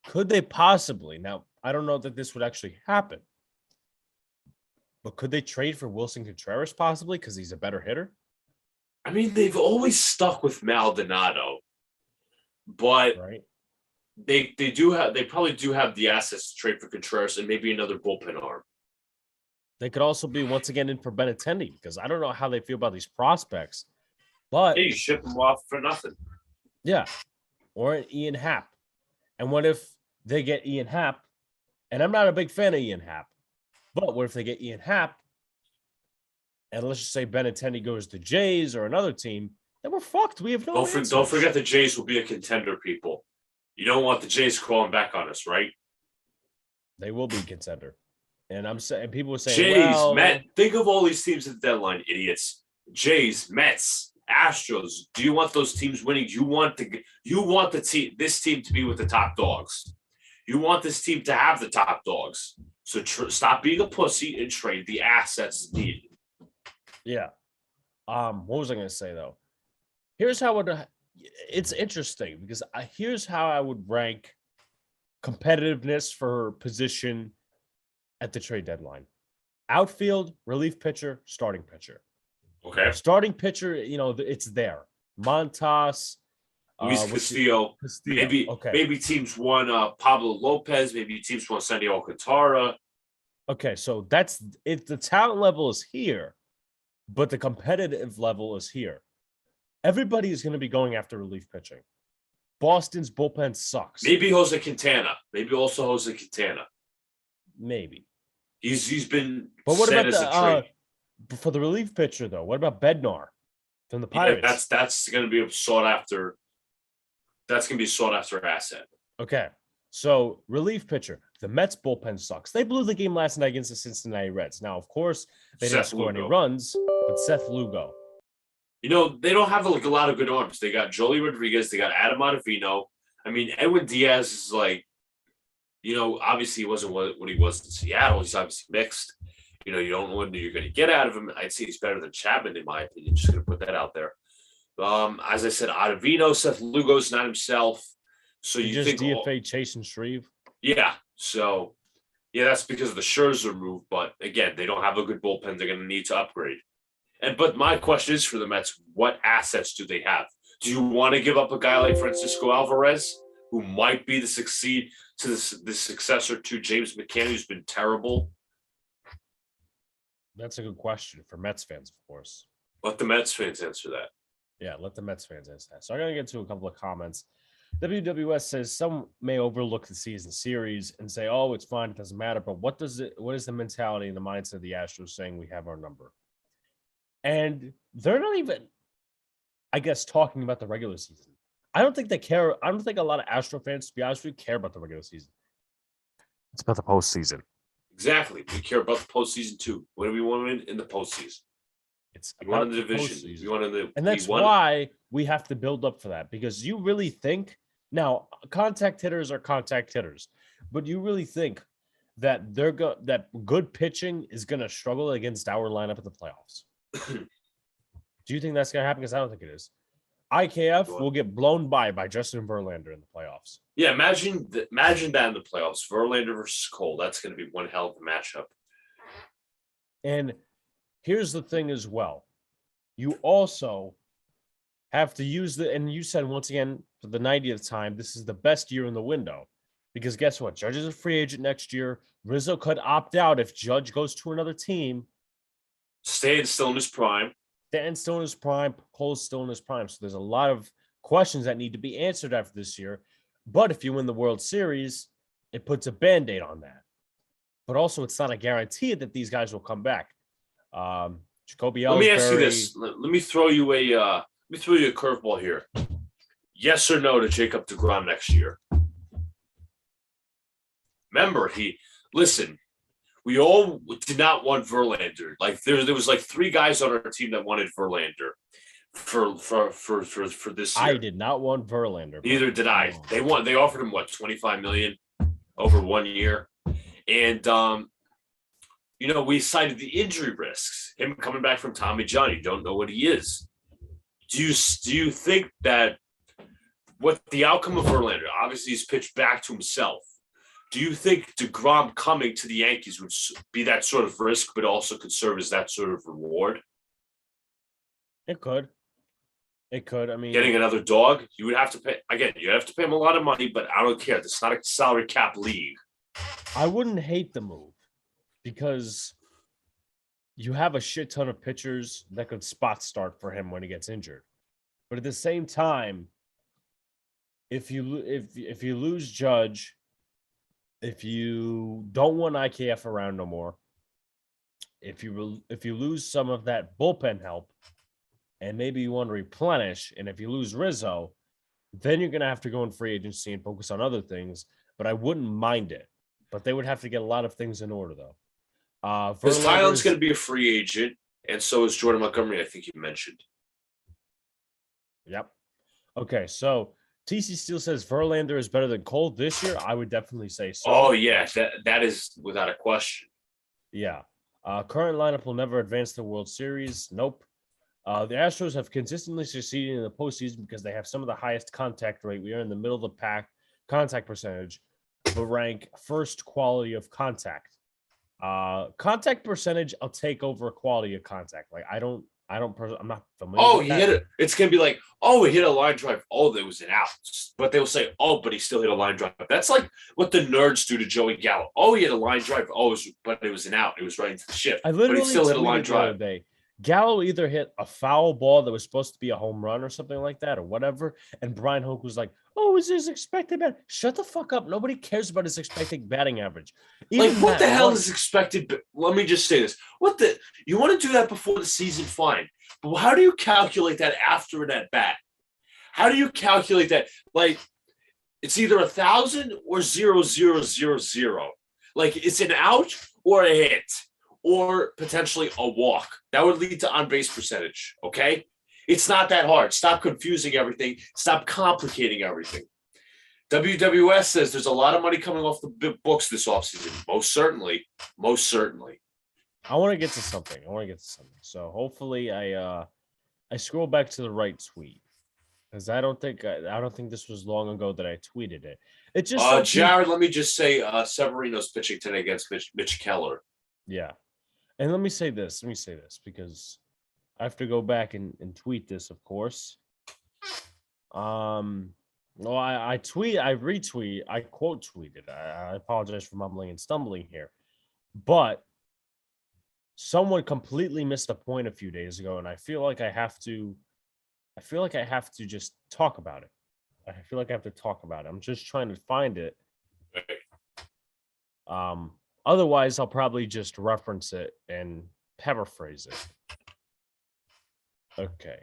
could they possibly? Now, I don't know that this would actually happen, but could they trade for Wilson Contreras possibly because he's a better hitter? I mean, they've always stuck with Maldonado, but they probably do have the assets to trade for Contreras and maybe another bullpen arm. They could also be once again in for Benintendi because I don't know how they feel about these prospects, but you ship them off for nothing. Yeah, or an Ian Happ. And what if they get Ian Happ? And I'm not a big fan of Ian Happ, but what if they get Ian Happ? And let's just say Benintendi goes to Jays or another team, then we're fucked. We have no answers. Don't forget the Jays will be a contender, people. You don't want the Jays crawling back on us, right? They will be a contender. And I'm saying people are saying Jays, Mets. Think of all these teams at the deadline, idiots. Jays, Mets, Astros. Do you want those teams winning? You want this team to be with the top dogs. You want this team to have the top dogs. So stop being a pussy and trade the assets needed. Yeah. What was I going to say though? Here's how it's interesting because here's how I would rank competitiveness for position at the trade deadline. Outfield, relief pitcher, starting pitcher. Okay. Starting pitcher, it's there. Montas, Luis Castillo. Okay. Maybe teams want Pablo Lopez. Maybe teams want Sandy Alcantara. Okay, so that's it. The talent level is here, but the competitive level is here. Everybody is going to be going after relief pitching. Boston's bullpen sucks. Maybe Jose Quintana. Maybe also Jose Quintana. Maybe. He's been. But what about for the relief pitcher though? What about Bednar from the Pirates? Yeah, that's going to be a sought after. That's going to be a sought after asset. Okay, so relief pitcher. The Mets bullpen sucks. They blew the game last night against the Cincinnati Reds. Now, of course, they didn't score any runs, but Seth Lugo. They don't have like a lot of good arms. They got Joely Rodriguez. They got Adam Ottavino. I mean, Edwin Diaz is like, obviously he wasn't what he was in Seattle. He's obviously mixed. You don't know what you're going to get out of him. I'd say he's better than Chapman, in my opinion. Just going to put that out there. As I said, Ottavino, Seth Lugo's not himself. So you just think DFA Chase and Shreve? Yeah. So, that's because of the Scherzer move. But again, they don't have a good bullpen. They're going to need to upgrade. But my question is for the Mets, what assets do they have? Do you want to give up a guy like Francisco Alvarez, who might be the successor to James McCann, who's been terrible? That's a good question for Mets fans, of course. Let the Mets fans answer that. Yeah, let the Mets fans answer that. So I'm going to get to a couple of comments. WWS says some may overlook the season series and say, oh, it's fine, it doesn't matter. But what is the mentality and the mindset of the Astros saying we have our number? And they're not even, I guess, talking about the regular season. I don't think they care. I don't think a lot of Astro fans, to be honest with you, care about the regular season. It's about the postseason. Exactly. We care about the postseason too. What do we want in the postseason? It's about in the division. You want in the, and that's why we have to build up for that, because you really think now contact hitters are contact hitters, but you really think that that good pitching is going to struggle against our lineup in the playoffs? Do you think that's going to happen? Because I don't think it is. IKF will get blown by Justin Verlander in the playoffs. Yeah, imagine that in the playoffs. Verlander versus Cole. That's going to be one hell of a matchup. And here's the thing as well. You also have to use and you said once again for the 90th time, this is the best year in the window. Because guess what? Judge is a free agent next year. Rizzo could opt out if Judge goes to another team. Stan's still in his prime. Stan's still in his prime. Cole's still in his prime. So there's a lot of questions that need to be answered after this year. But if you win the World Series, it puts a Band-Aid on that. But also, it's not a guarantee that these guys will come back. Jacoby Ellsbury. Let me ask you this. Let me throw you a curveball here. Yes or no to Jacob deGrom next year? Remember, we all did not want Verlander. Like there was like 3 guys on our team that wanted Verlander for this year. I did not want Verlander. Neither did I. They offered him what, $25 million over 1 year, and we cited the injury risks. Him coming back from Tommy John, you don't know what he is. Do you think that what the outcome of Verlander? Obviously, he's pitched back to himself. Do you think deGrom coming to the Yankees would be that sort of risk, but also could serve as that sort of reward? It could. I mean, getting another dog, you would have to pay again. You have to pay him a lot of money, but I don't care. It's not a salary cap league. I wouldn't hate the move because you have a shit ton of pitchers that could spot start for him when he gets injured. But at the same time, if you lose Judge, if you don't want IKF around no more, if you lose some of that bullpen help, and maybe you want to replenish, and if you lose Rizzo, then you're going to have to go in free agency and focus on other things. But I wouldn't mind it. But they would have to get a lot of things in order, though. Because Taillon's going to be a free agent, and so is Jordan Montgomery, I think you mentioned. Yep. Okay, so TC Steele says Verlander is better than Cole this year. I would definitely say so. Oh, yeah, that is without a question. Yeah. Current lineup will never advance the World Series. Nope. The Astros have consistently succeeded in the postseason because they have some of the highest contact rate. We are in the middle of the pack contact percentage, but rank first quality of contact. Contact percentage, I'll take over quality of contact. Like I'm not familiar Oh, with he that. hit it. It's gonna be like, oh, he hit a line drive. Oh, there was an out. But they'll say, oh, but he still hit a line drive. That's like what the nerds do to Joey Gallo. Oh, he hit a line drive. Oh, but it was an out. It was right into the shift. I But he literally still hit a line tweeted the other drive. day. Gallo either hit a foul ball that was supposed to be a home run or something like that, or whatever. And Brian Hoke was like, "Oh, is his expected bat? Shut the fuck up! Nobody cares about his expected batting average." Like, Even what the that, hell is expected? Let me just say this. What the? You want to do that before the season? Fine. But how do you calculate that after an at bat? How do you calculate that? Like, it's either 1,000 or 0,000. Like, it's an out or a hit or potentially a walk. That would lead to on base percentage. Okay. It's not that hard. Stop confusing everything. Stop complicating everything. WWS says there's a lot of money coming off the books this offseason. Most certainly. Most certainly. I want to get to something. So hopefully I scroll back to the right tweet. Because I don't think this was long ago that I tweeted it. It just Jared, let me just say Severino's pitching today against Mitch Keller. Yeah. And let me say this because I have to go back and tweet this, of course. Well, I retweet, I quote tweeted. I apologize for mumbling and stumbling here. But someone completely missed a point a few days ago, and I feel like I have to just talk about it. I feel like I have to talk about it. I'm just trying to find it. Otherwise, I'll probably just reference it and paraphrase it. Okay.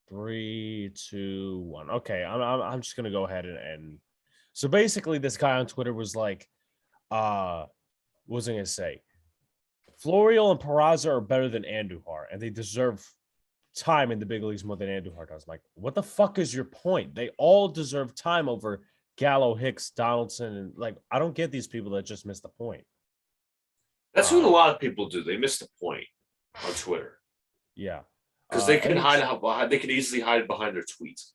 3, 2, 1. Okay, I'm just gonna go ahead and so basically this guy on Twitter was like, what was I gonna say? Florial and Peraza are better than Andujar, and they deserve time in the big leagues more than Andujar does. I'm like, what the fuck is your point? They all deserve time over Gallo, Hicks, Donaldson, and like I don't get these people that just miss the point. That's what a lot of people do. They miss the point on Twitter. Yeah. Because they can they can easily hide behind their tweets.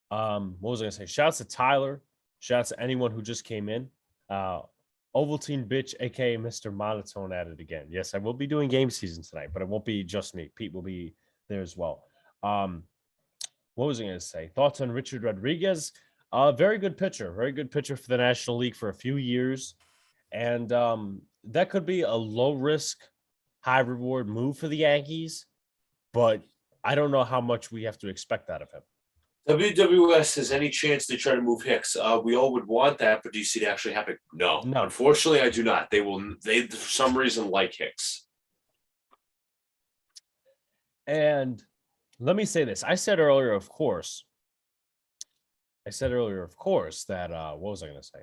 What was I gonna say? Shouts to Tyler. Shouts to anyone who just came in. Ovaltine bitch, aka Mr. Monotone, at it again. Yes, I will be doing game season tonight, but it won't be just me. Pete will be there as well. What was I gonna say? Thoughts on Richard Rodriguez? Very good pitcher for the National League for a few years, and that could be a low risk, high reward move for the Yankees, but I don't know how much we have to expect out of him. WWS has any chance they try to move Hicks? We all would want that, but do you see it actually happen? No. Unfortunately, I do not. They for some reason like Hicks. And let me say this. I said earlier, of course, that what was I going to say?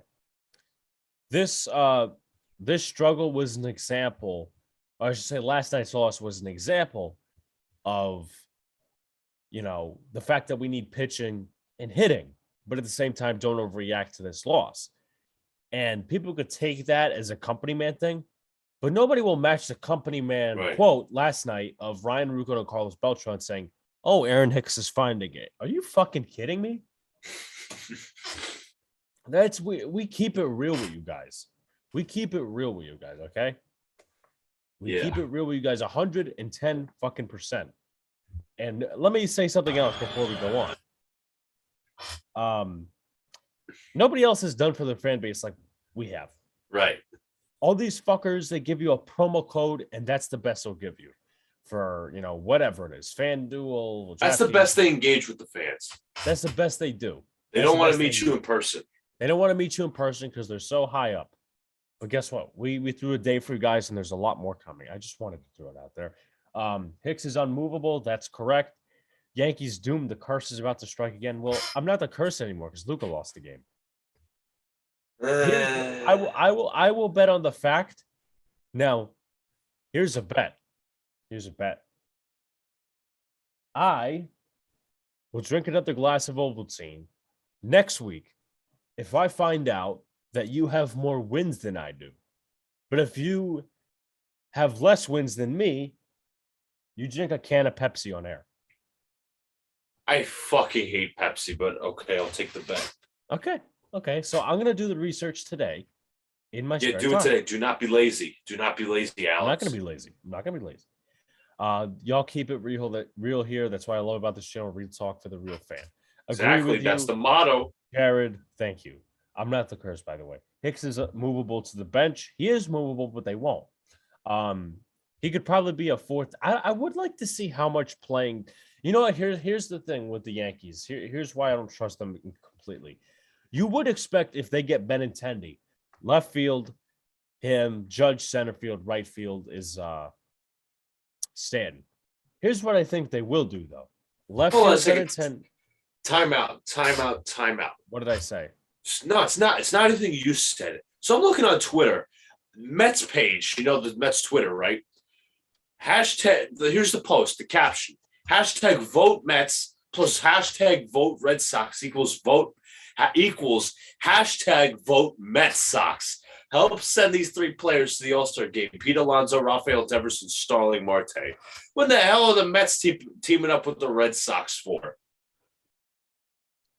This struggle was an example, or I should say last night's loss was an example of, the fact that we need pitching and hitting, but at the same time, don't overreact to this loss. And people could take that as a company man thing, but nobody will match the company man quote last night of Ryan Rucco and Carlos Beltran saying, "Oh, Aaron Hicks is finding it." Are you fucking kidding me? We keep it real with you guys. Okay? We keep it real with you guys 110 fucking %. And let me say something else before we go on. Nobody else has done for their fan base like we have. Right. All these fuckers, they give you a promo code, and that's the best they'll give you for, whatever it is. FanDuel. That's the best they engage with the fans. That's the best they do. They don't want to meet you in person. They don't want to meet you in person because they're so high up. But guess what? We threw a day for you guys, and there's a lot more coming. I just wanted to throw it out there. Hicks is unmovable. That's correct. Yankees doomed. The curse is about to strike again. Well, I'm not the curse anymore because Luka lost the game. I will bet on the fact. Now, here's a bet. I will drink another glass of Ovaltine next week if I find out that you have more wins than I do. But if you have less wins than me, you drink a can of Pepsi on air. I fucking hate Pepsi, but okay, I'll take the bet. Okay. Okay, so I'm gonna do the research today in my Yeah, spare do it time. today. Do not be lazy. Do not be lazy, I'm not Alex. gonna be lazy. I'm not gonna be lazy. Y'all keep it real here. That's what I love about this channel. Real talk for the real fan. Agree Exactly. with That's you, the motto. Jared. Thank you. I'm not the curse, by the way. Hicks is movable to the bench. He is movable, but they won't. He could probably be a fourth. I would like to see how much playing. You know what? Here's the thing with the Yankees. Here's why I don't trust them completely. You would expect if they get Benintendi, left field, him, Judge center field, right field is Stanton. Here's what I think they will do though. Left Hold on a field second. Benintendi. Timeout. Timeout. Timeout. What did I say? No, it's not. It's not anything you said. So I'm looking on Twitter. Mets page. You know the Mets Twitter, right? Hashtag. Here's the post. The caption. Hashtag vote Mets plus hashtag vote Red Sox equals hashtag vote Mets Sox. Help send these three players to the All-Star game. Pete Alonso, Rafael Devers, and Starling Marte. When the hell are the Mets teaming up with the Red Sox for?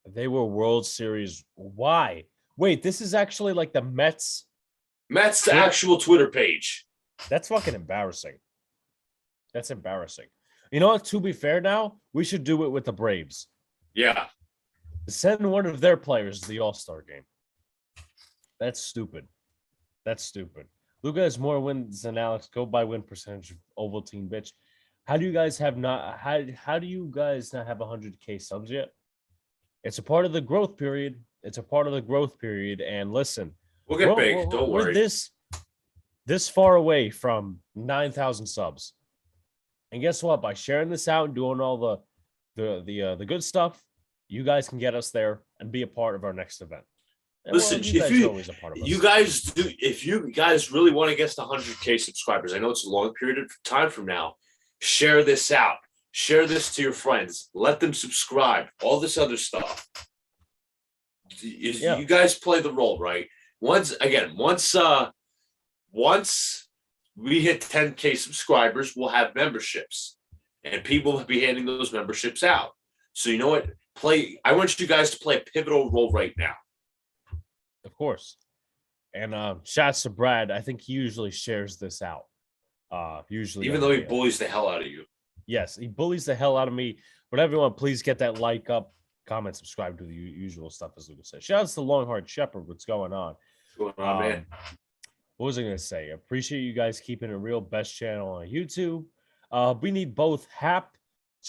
They were World Series. Why? Wait, this is actually like the Mets. Mets the actual Twitter page. That's fucking embarrassing. That's embarrassing. You know what? To be fair now, we should do it with the Braves. Yeah. Send one of their players to the All-Star game. That's stupid. That's stupid. Luca has more wins than Alex. Go by win percentage. Ovaltine, bitch. How do you guys not have 100K subs yet? It's a part of the growth period. And listen, we'll get big. Don't worry. We're this far away from 9,000 subs. And guess what? By sharing this out and doing all the good stuff, you guys can get us there and be a part of our next event. And listen, if you guys really want to get to 100K subscribers, I know it's a long period of time from now. Share this out. Share this to your friends. Let them subscribe. All this other stuff. You guys play the role, right? Once we hit 10K subscribers, we'll have memberships, and people will be handing those memberships out. So you know what? I want you guys to play a pivotal role right now. Of course. And shouts to Brad. I think he usually shares this out. Even though he bullies the hell out of you. Yes, he bullies the hell out of me. But everyone, please get that like up, comment, subscribe to the usual stuff, as Lucas said. Shouts to Longhorn Shepherd. What's going on? What's going on, man? What was I going to say? I appreciate you guys keeping a real best channel on YouTube. We need both Hap,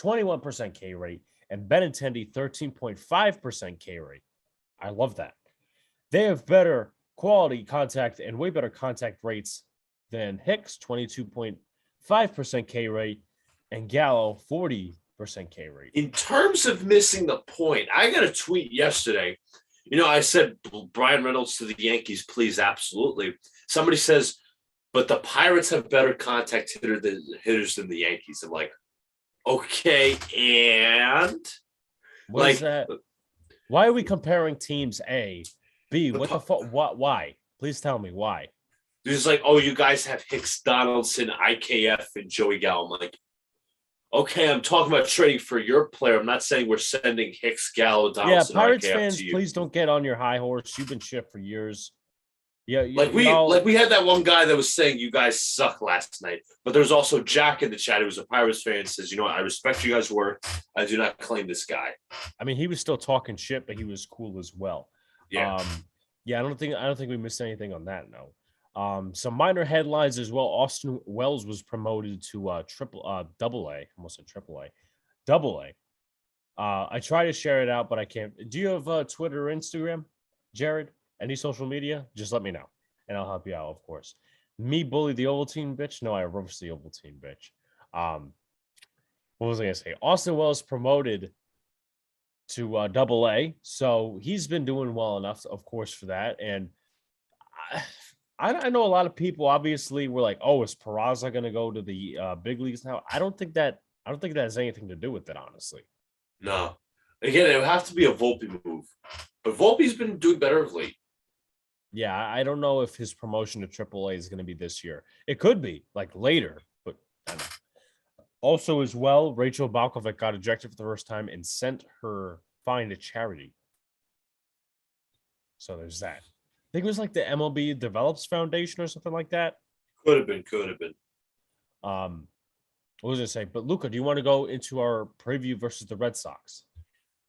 21% K rate, and Benintendi, 13.5% K rate. I love that. They have better quality contact and way better contact rates than Hicks, 22.5% K rate, and Gallo, 40% K rate. In terms of missing the point, I got a tweet yesterday. You know, I said Brian Reynolds to the Yankees, please, absolutely. Somebody says, but the Pirates have better contact hitters than the Yankees. I'm like, okay, and what is that? Why are we comparing teams A, B? What the fuck? Why? Please tell me why. It's like, oh, you guys have Hicks, Donaldson, IKF, and Joey Gallo. I'm like, okay, I'm talking about trading for your player. I'm not saying we're sending Hicks, Gallo, Donaldson, Pirates IKF fans, to you. please don't get on your high horse. You've been shit for years. Yeah, we had that one guy that was saying you guys suck last night, but there's also Jack in the chat who was a Pirates fan, says, you know what, I respect you guys' work. I do not claim this guy. I mean, he was still talking shit, but he was cool as well. Yeah. I don't think we missed anything on that note. Some minor headlines as well. Austin Wells was promoted to double A, almost said triple A, double A. I try to share it out, but I can't. Do you have Twitter or Instagram, Jared? Any social media? Just let me know, and I'll help you out, of course. Me bully the Ovaltine bitch? No, I roast the Ovaltine bitch. What was I gonna say? Austin Wells promoted to double A, so he's been doing well enough, of course, for that. And I know a lot of people obviously were like, "Oh, is Peraza going to go to the big leagues now?" I don't think that has anything to do with it, honestly. No, again, it would have to be a Volpe move, but Volpe's been doing better of late. Yeah, I don't know if his promotion to AAA is going to be this year. It could be like later, but I don't know. Also, as well, Rachel Balkovec got ejected for the first time and sent her fine to charity. So there's that. I think it was like the MLB Develops Foundation or something like that. Could have been. Could have been. What was I say? But Luca, do you want to go into our preview versus the Red Sox?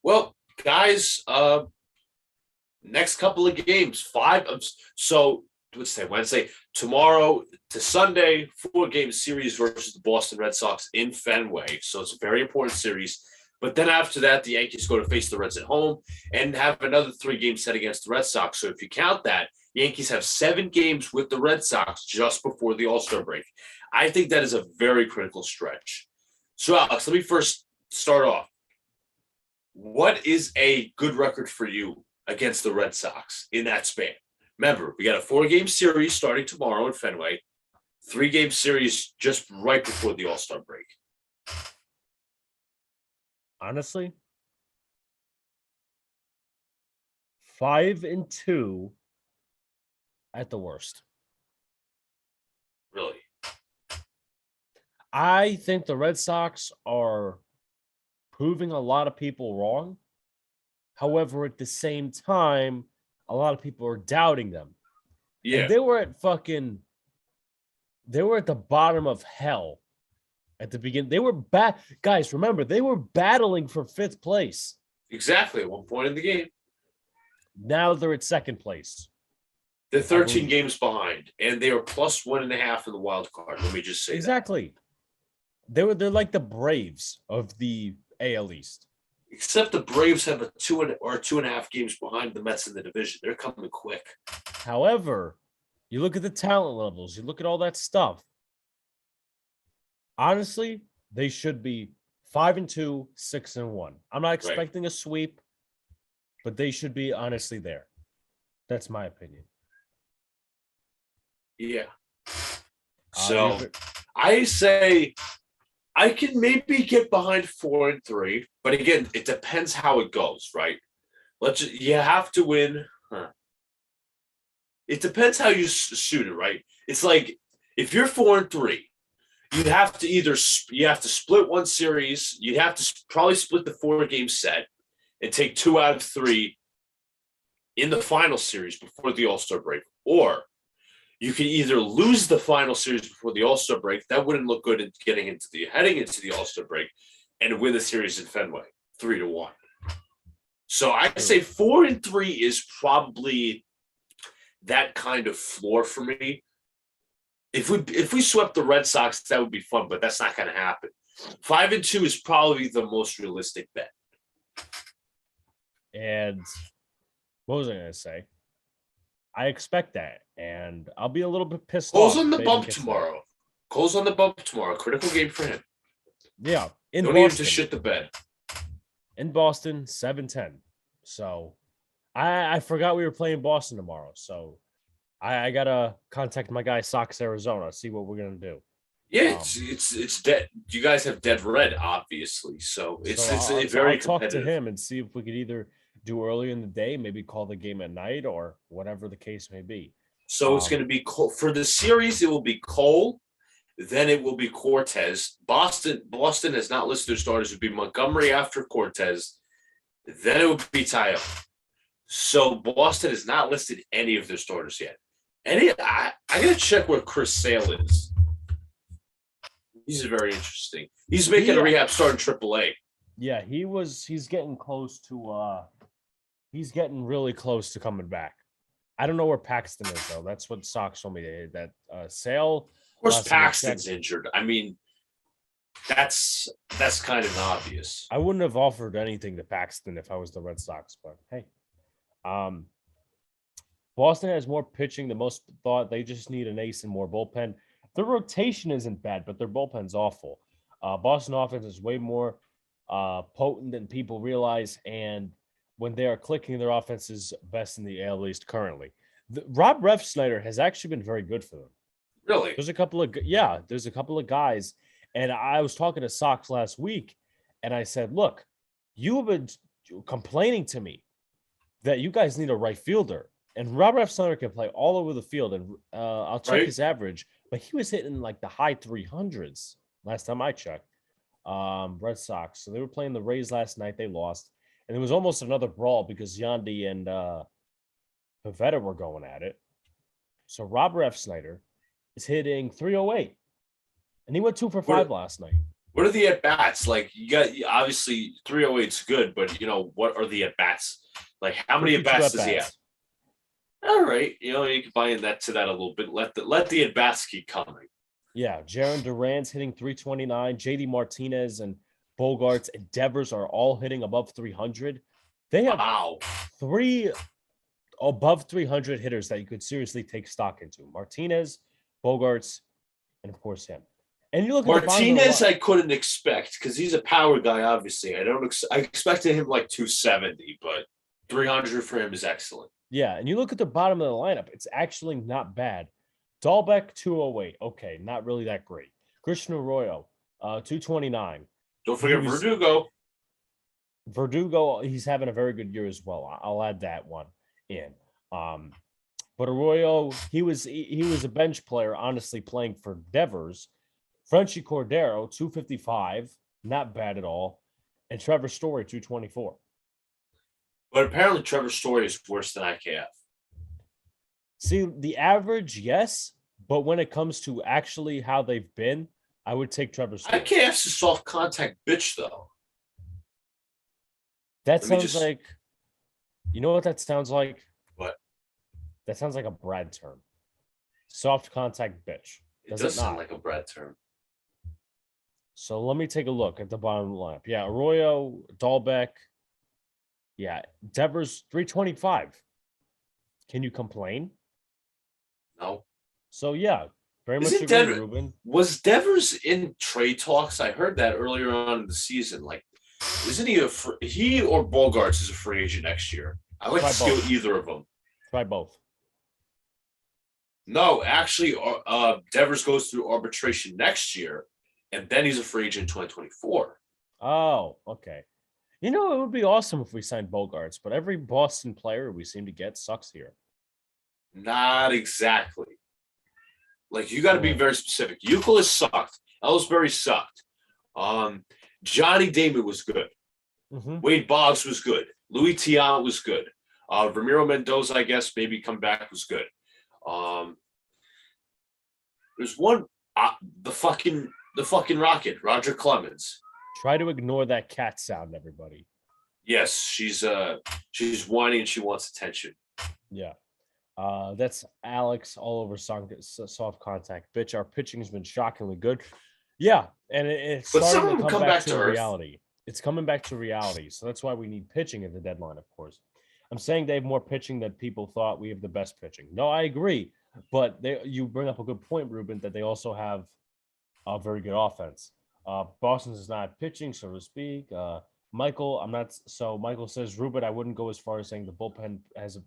Well, guys, next couple of games, so let's say Wednesday, tomorrow to Sunday, 4-game series versus the Boston Red Sox in Fenway. So it's a very important series. But then after that, the Yankees go to face the Reds at home and have another 3-game set against the Red Sox. So if you count that, Yankees have 7 games with the Red Sox just before the All-Star break. I think that is a very critical stretch. So Alex, let me first start off. What is a good record for you against the Red Sox in that span? Remember, we got a 4-game series starting tomorrow in Fenway, 3-game series just right before the All-Star break. Honestly, 5-2 at the worst. Really? I think the Red Sox are proving a lot of people wrong. However, at the same time, a lot of people are doubting them. Yeah. And they were at the bottom of hell at the beginning. They were guys, remember, they were battling for 5th place. Exactly, at one point in the game. Now they're at 2nd place. They're 13 games behind, and they are plus 1.5 in the wild card. Let me just say exactly. They're like the Braves of the AL East. Except the Braves have a 2.5 games behind the Mets in the division. They're coming quick. However, you look at the talent levels, you look at all that stuff. Honestly, they should be 5-2, 6-1. I'm not expecting a sweep, but they should be honestly there. That's my opinion. Yeah. So I say I can maybe get behind 4-3, but again, it depends how it goes, right? You have to win. It depends how you shoot it, right? It's like if you're 4-3, you have to split one series. You'd have to probably split the 4-game set and take 2 out of 3 in the final series before the All-Star break, or you can either lose the final series before the All-Star break. That wouldn't look good in heading into the All-Star break, and win the series in Fenway 3-1. So I'd say 4-3 is probably that kind of floor for me. If we swept the Red Sox, that would be fun, but that's not going to happen. 5-2 is probably the most realistic bet. And what was I going to say? I expect that, and I'll be a little bit pissed off. Cole's on the bump tomorrow. Cole's on the bump tomorrow. Critical game for him. Yeah, in Don't Boston. need him to shit the bed. In Boston, 7-10. So I forgot we were playing Boston tomorrow. So I gotta contact my guy Sox Arizona, see what we're gonna do. Yeah, it's dead. You guys have dead red, obviously. So it's very competitive. Talk to him and see if we could either do early in the day, maybe call the game at night, or whatever the case may be. So it's going to be Cole. For the series, it will be Cole, then it will be Cortez. Boston has not listed their starters. It would be Montgomery after Cortez, then it would be Taillon. So Boston has not listed any of their starters yet. I got to check where Chris Sale is. He's very interesting. He's making a rehab start in AAA. Yeah, he's getting close to he's getting really close to coming back. I don't know where Paxton is though. That's what Sox told me that Sale. Of course, Paxton's injured. I mean, that's kind of obvious. I wouldn't have offered anything to Paxton if I was the Red Sox, but hey. Boston has more pitching than most thought. They just need an ace and more bullpen. Their rotation isn't bad, but their bullpen's awful. Boston offense is way more potent than people realize, and when they are clicking, their offense is best in the AL East currently. Rob Refsnyder has actually been very good for them. Really? There's a couple of guys, and I was talking to Sox last week, and I said, look, you have been complaining to me that you guys need a right fielder, and Rob Refsnyder can play all over the field, and I'll check his average, but he was hitting like the high 300s last time I checked. Red Sox. So they were playing the Rays last night. They lost. And it was almost another brawl because Yandy and Pavetta were going at it. So Robert F. Snyder is hitting 308. And he went 2 for 5 last night. What are the at bats? Like, you got obviously 308 is good, but what are the at bats? Like, how many at bats does he have? All right, you can buy in that a little bit. Let the at bats keep coming. Yeah, Jaron Duran's hitting 329. JD Martinez and Bogarts and Devers are all hitting above 300. They have 3 above 300 hitters that you could seriously take stock into: Martinez, Bogarts, and of course him. And you look at Martinez, I couldn't expect because he's a power guy. Obviously, I expected him like 270, but 300 for him is excellent. Yeah, and you look at the bottom of the lineup; it's actually not bad. Dahlbeck 208, okay, not really that great. Christian Arroyo 229. Don't forget Verdugo. Verdugo, he's having a very good year as well. I'll add that one in. But Arroyo, he was a bench player, honestly, playing for Devers. Frenchie Cordero, 255, not bad at all. And Trevor Story, 224. But apparently Trevor Story is worse than IKF. See, the average, yes. But when it comes to actually how they've been, I would take Trevor Story. IKF's a soft contact bitch, though. That sounds like, you know what that sounds like? What? That sounds like a Brad term. Soft contact bitch. It does sound like a Brad term. So let me take a look at the bottom of the lineup. Yeah, Arroyo, Dahlbeck. Yeah, Devers 325. Can you complain? No. So yeah, very much agree, Ruben. Was Devers in trade talks? I heard that earlier on in the season. Like, isn't he or Bogarts is a free agent next year? I like to steal either of them. Try both. No, actually, Devers goes through arbitration next year, and then he's a free agent in 2024. Oh, okay. It would be awesome if we signed Bogarts, but every Boston player we seem to get sucks here. Not exactly. Like, you got to be very specific. Euclid sucked. Ellsbury sucked. Johnny Damon was good. Mm-hmm. Wade Boggs was good. Louis Taillon was good. Ramiro Mendoza, I guess, maybe come back was good. There's one, the fucking Rocket, Roger Clemens. Try to ignore that cat sound, everybody. Yes, she's whining and she wants attention. Yeah. That's Alex all over soft contact. Bitch, our pitching has been shockingly good. Yeah, and it's starting to come back to reality. It's coming back to reality. So that's why we need pitching at the deadline, of course. I'm saying they have more pitching than people thought. We have the best pitching. No, I agree. But you bring up a good point, Ruben, that they also have a very good offense. Boston's is not pitching, so to speak. Michael, I'm not. So Michael says, Ruben, I wouldn't go as far as saying the bullpen has,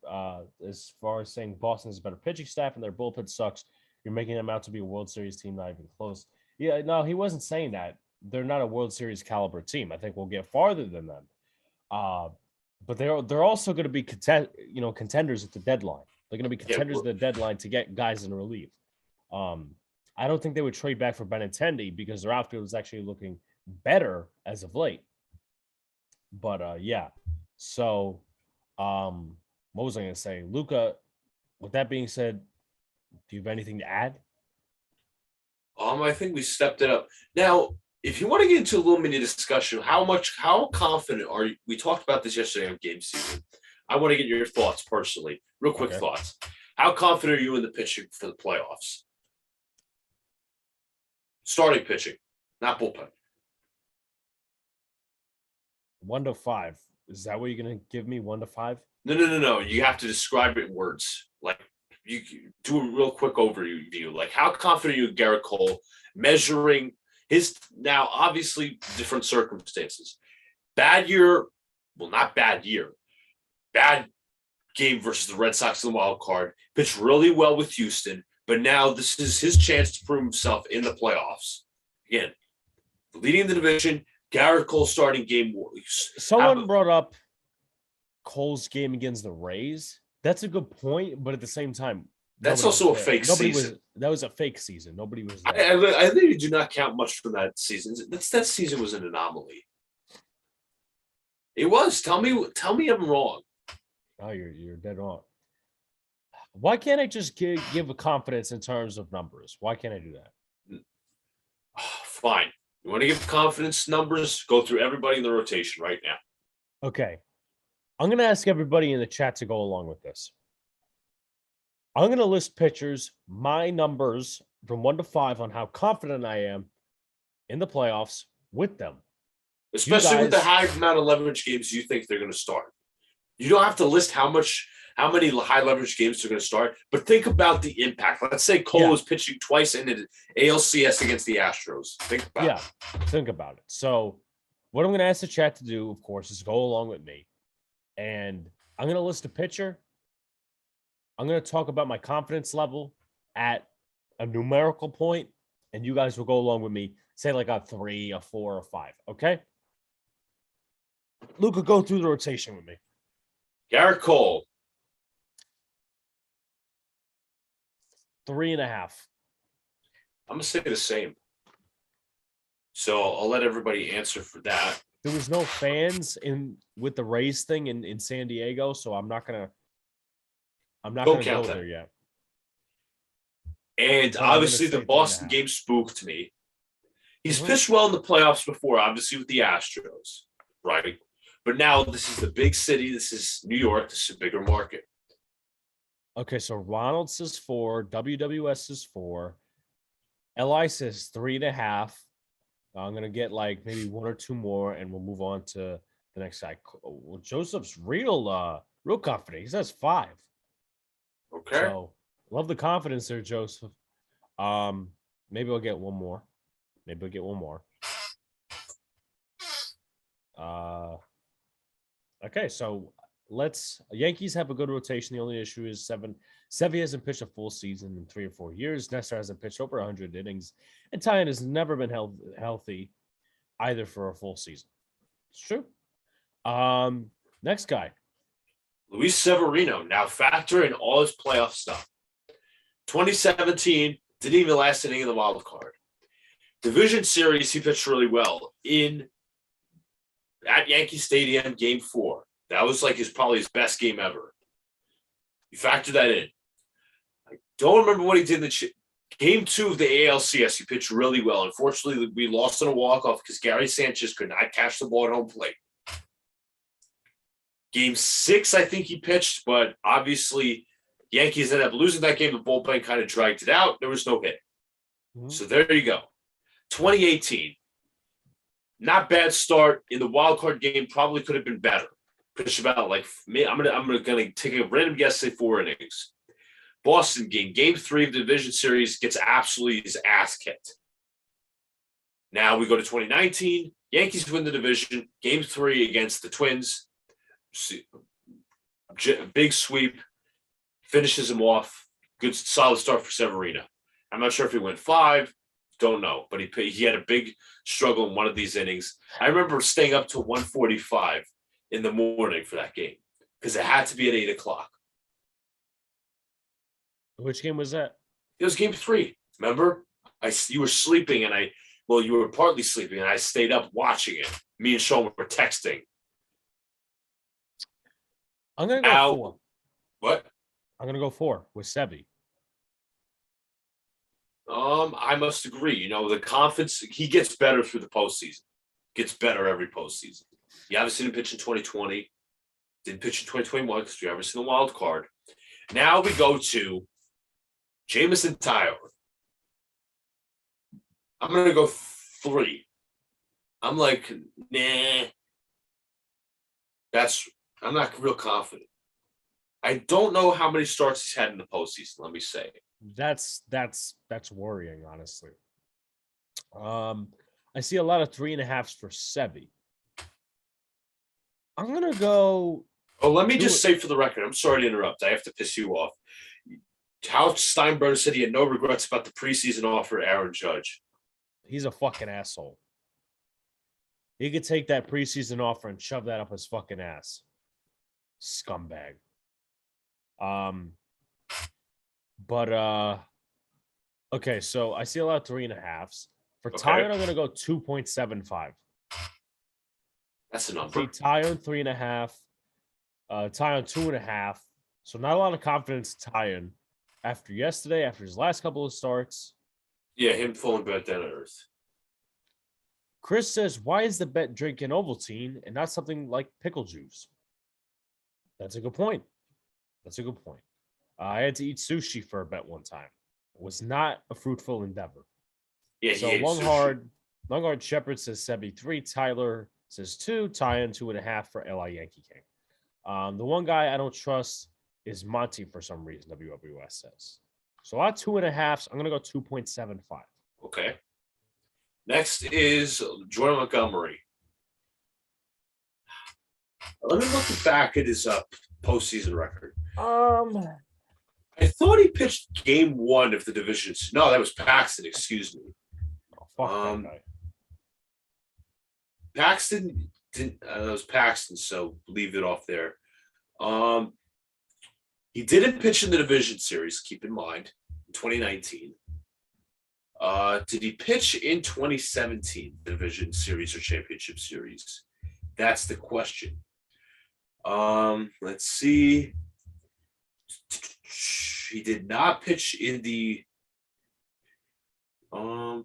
as far as saying Boston has a better pitching staff and their bullpen sucks. You're making them out to be a World Series team, not even close. Yeah, no, he wasn't saying that. They're not a World Series caliber team. I think we'll get farther than them. But they're also going to be contenders at the deadline. They're going to be contenders at the deadline to get guys in relief. I don't think they would trade back for Benintendi because their outfield is actually looking better as of late. But yeah. So what was I going to say? Luca, with that being said, do you have anything to add? I think we stepped it up. Now, if you want to get into a little mini discussion, how confident are you? We talked about this yesterday on Game Season. I want to get your thoughts personally, real quick thoughts. How confident are you in the pitching for the playoffs? Starting pitching, not bullpen. 1 to 5. Is that what you're going to give me? 1 to 5? No. You have to describe it in words. Like, you do a real quick overview. Like, how confident are you in Garrett Cole measuring his, now obviously different circumstances. Bad year, well, not bad year. Bad game versus the Red Sox in the wild card. Pitched really well with Houston, but now this is his chance to prove himself in the playoffs. Again, leading the division, Garrett Cole starting game. Someone brought up Cole's game against the Rays. That's a good point, but at the same time, that's also a fake season. That was a fake season. Nobody was there. I think you do not count much from that season. That season was an anomaly. It was. Tell me I'm wrong. Oh, you're dead wrong. Why can't I just give a confidence in terms of numbers? Why can't I do that? Fine. You want to give confidence numbers? Go through everybody in the rotation right now. Okay. I'm going to ask everybody in the chat to go along with this. I'm going to list pitchers, my numbers from 1 to 5 on how confident I am in the playoffs with them. Especially with the high amount of leverage games you think they're going to start. You don't have to list how many high leverage games they're going to start, but think about the impact. Let's say Cole is pitching twice in the ALCS against the Astros. Think about it. Think about it. So what I'm going to ask the chat to do, of course, is go along with me. And I'm going to list a pitcher. I'm going to talk about my confidence level at a numerical point, and you guys will go along with me. Say like a 3, a 4, a 5. Okay? Luca, go through the rotation with me. Garrett Cole. 3.5. I'm going to say the same. So I'll let everybody answer for that. There was no fans with the Rays thing in San Diego, so I'm not gonna go there yet. And obviously the Boston game spooked me. He's pitched well in the playoffs before, obviously with the Astros, right? But now this is the big city. This is New York. This is a bigger market. Okay, so Ronald says 4, WWS says 4, LI says 3.5. I'm gonna get like maybe 1 or 2 more, and we'll move on to the next guy. Well, Joseph's real confident. He says 5. Okay. So love the confidence there, Joseph. Maybe I'll get 1 more. Okay, so Yankees have a good rotation. The only issue is Sevy hasn't pitched a full season in 3 or 4 years. Nestor hasn't pitched over 100 innings. And Taillon has never been healthy either for a full season. It's true. Next guy. Luis Severino. Now factor in all his playoff stuff. 2017, didn't even last inning in the wild card. Division series, he pitched really well at Yankee Stadium, Game 4. That was like probably his best game ever. You factor that in. I don't remember what he did in the Game 2 of the ALCS. He pitched really well. Unfortunately, we lost on a walk-off because Gary Sanchez could not catch the ball at home plate. Game 6, I think he pitched, but obviously Yankees ended up losing that game. The bullpen kind of dragged it out. There was no hit. So there you go. 2018. Not bad start in the wild card game. Probably could have been better. Pitched about like I'm gonna take a random guess, say 4 innings. Boston game 3 of the division series, gets absolutely his ass kicked. Now we go to 2019. Yankees win the division. Game 3 against the Twins. Big sweep. Finishes him off. Good solid start for Severino. I'm not sure if he went 5. Don't know, but he had a big struggle in one of these innings. I remember staying up till 1:45 in the morning for that game because it had to be at 8 o'clock. Which game was that? It was Game 3. Remember? You were sleeping, and you were partly sleeping, and I stayed up watching it. Me and Sean were texting. I'm gonna go 4. What? I'm gonna go 4 with Sevy. I must agree. The confidence, he gets better through the postseason. Gets better every postseason. You haven't seen him pitch in 2020. Didn't pitch in 2021 because you haven't seen the wild card. Now we go to Jameson Taillon. I'm going to go 3. I'm like, nah. I'm not real confident. I don't know how many starts he's had in the postseason, let me say. That's worrying, honestly. I see a lot of 3.5s for Sevy. I'm gonna go. Oh, let me just say for the record, I'm sorry to interrupt. I have to piss you off. Hal Steinbrenner said he had no regrets about the preseason offer to Aaron Judge. He's a fucking asshole. He could take that preseason offer and shove that up his fucking ass. Scumbag. Okay, so I see a lot of 3.5s. For Taillon, I'm gonna go 2.75. That's a number. See, Taillon 3.5. Taillon 2.5. So not a lot of confidence in Taillon after yesterday, after his last couple of starts. Yeah, him falling back down to earth. Chris says, why is the bet drinking Ovaltine and not something like pickle juice? That's a good point. That's a good point. I had to eat sushi for a bet one time. It was not a fruitful endeavor. Yeah, So he ate Longhard Shepherd says Sebi 3, Tyler says 2, Taillon 2.5 for LI Yankee King. The one guy I don't trust is Monty for some reason, WWS says. So I 2.5. I'm going to go 2.75. Okay. Next is Jordan Montgomery. Let me look back at his postseason record. I thought he pitched game 1 of the division. No, that was Paxton. Excuse me. Oh, fuck that guy. Paxton didn't. That was Paxton. So leave it off there. He didn't pitch in the division series. Keep in mind, in 2019. Did he pitch in 2017 division series or championship series? That's the question. Let's see. He did not pitch in the. I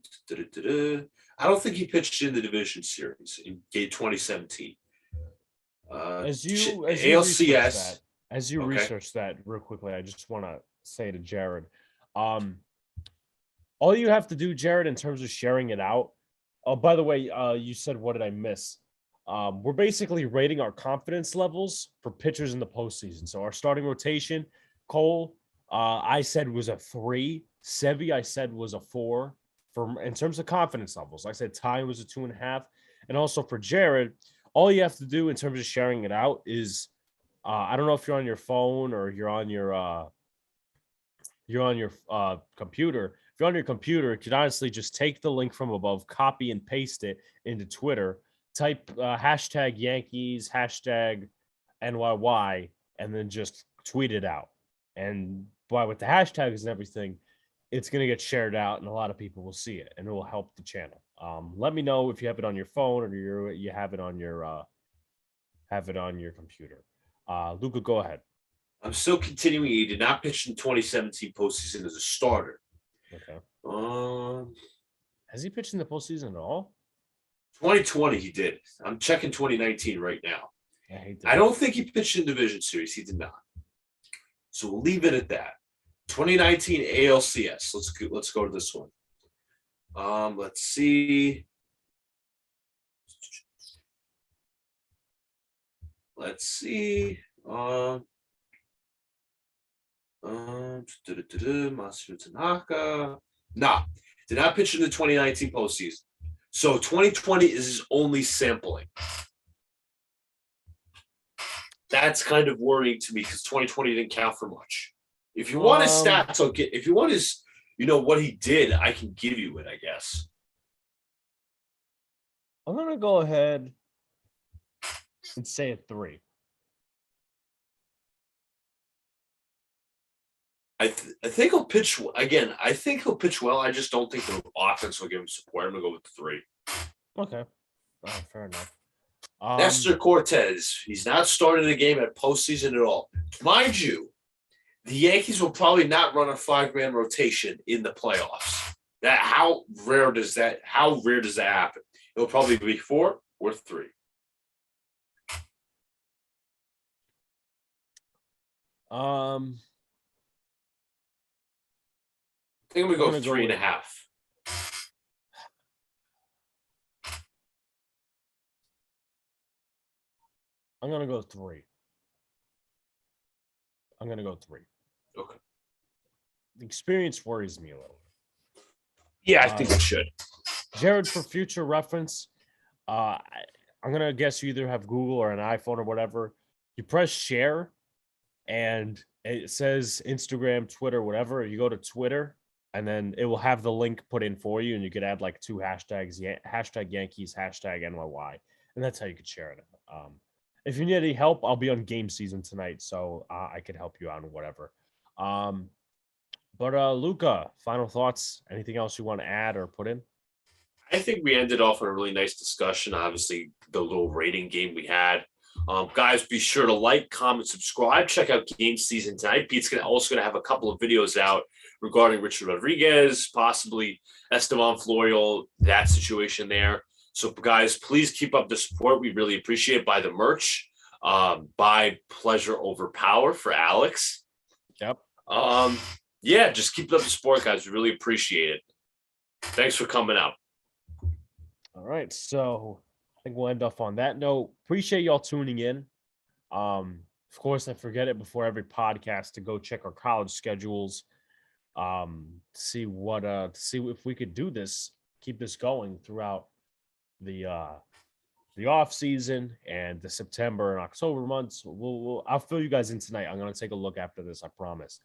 don't think he pitched in the division series in 2017. As you ALCS. research that real quickly, I just want to say to Jared, all you have to do, Jared, in terms of sharing it out. Oh, by the way, you said, what did I miss? We're basically rating our confidence levels for pitchers in the postseason. So our starting rotation, Cole, I said was a 3. Sevi, I said was a 4. In terms of confidence levels, I said Ty was a 2.5. And also for Jared, all you have to do in terms of sharing it out is, I don't know if you're on your phone or you're on your computer. If you're on your computer, you could honestly just take the link from above, copy and paste it into Twitter, type hashtag Yankees, hashtag NYY, and then just tweet it out. And with the hashtags and everything, it's going to get shared out and a lot of people will see it and it will help the channel. Let me know if you have it on your phone or you have it on your computer. Luca, go ahead. I'm still continuing. He did not pitch in 2017 postseason as a starter. Okay. Has he pitched in the postseason at all? 2020 he did. I'm checking 2019 right now. I don't think he pitched in division series. He did not. So we'll leave it at that. 2019 ALCS. Let's go to this one. Let's see. Masahiro Tanaka. Nah, did not pitch in the 2019 postseason. So 2020 is his only sampling. That's kind of worrying to me because 2020 didn't count for much. If you want his stats, I'll get. If you want his, what he did, I can give you it, I guess. I'm gonna go ahead and say a 3. I think he'll pitch again. I think he'll pitch well. I just don't think the offense will give him support. I'm gonna go with 3. Okay, fair enough. Nestor Cortez. He's not starting the game at postseason at all. Mind you, the Yankees will probably not run a 5-man rotation in the playoffs. How rare does that happen? It'll probably be 4 or 3. I think I'm gonna go 3.5. I'm gonna go 3. Okay. The experience worries me a little. Yeah, I think it should. Jared, for future reference, I'm gonna guess you either have Google or an iPhone or whatever. You press share, and it says Instagram, Twitter, whatever. You go to Twitter, and then it will have the link put in for you, and you could add like 2 hashtags: hashtag Yankees, hashtag NYY, and that's how you could share it. If you need any help, I'll be on game season tonight, so I could help you out and whatever. But Luca, final thoughts? Anything else you want to add or put in? I think we ended off on a really nice discussion. Obviously, the little rating game we had. Guys, be sure to like, comment, subscribe. Check out Game Season tonight. Pete's also going to have a couple of videos out regarding Richard Rodriguez, possibly Esteban Florial, that situation there. So, guys, please keep up the support. We really appreciate it. Buy the merch. Buy Pleasure Over Power for Alex. Yep. Yeah, just keep up the support, guys. We really appreciate it. Thanks for coming out. All right. So I think we'll end off on that note. Appreciate y'all tuning in. Of course, I forget it before every podcast to go check our college schedules. See if we could do this, keep this going throughout the off season and the September and October months. I'll fill you guys in tonight. I'm gonna take a look after this, I promise.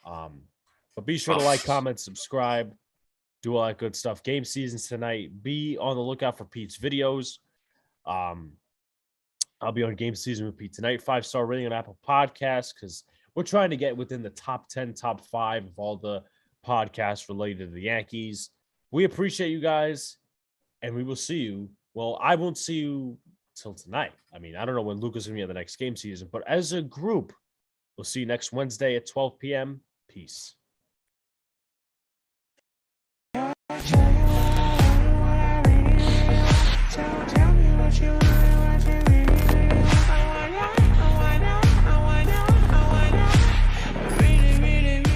But be sure to like, comment, subscribe, do all that good stuff. Game seasons tonight. Be on the lookout for Pete's videos. I'll be on Game Season with Pete tonight. 5-star rating on Apple Podcasts because we're trying to get within the top 10, top 5 of all the podcasts related to the Yankees. We appreciate you guys, and we will see you. Well, I won't see you till tonight. I mean, I don't know when Luca's going to be on the next game season, but as a group, we'll see you next Wednesday at 12 p.m. Peace.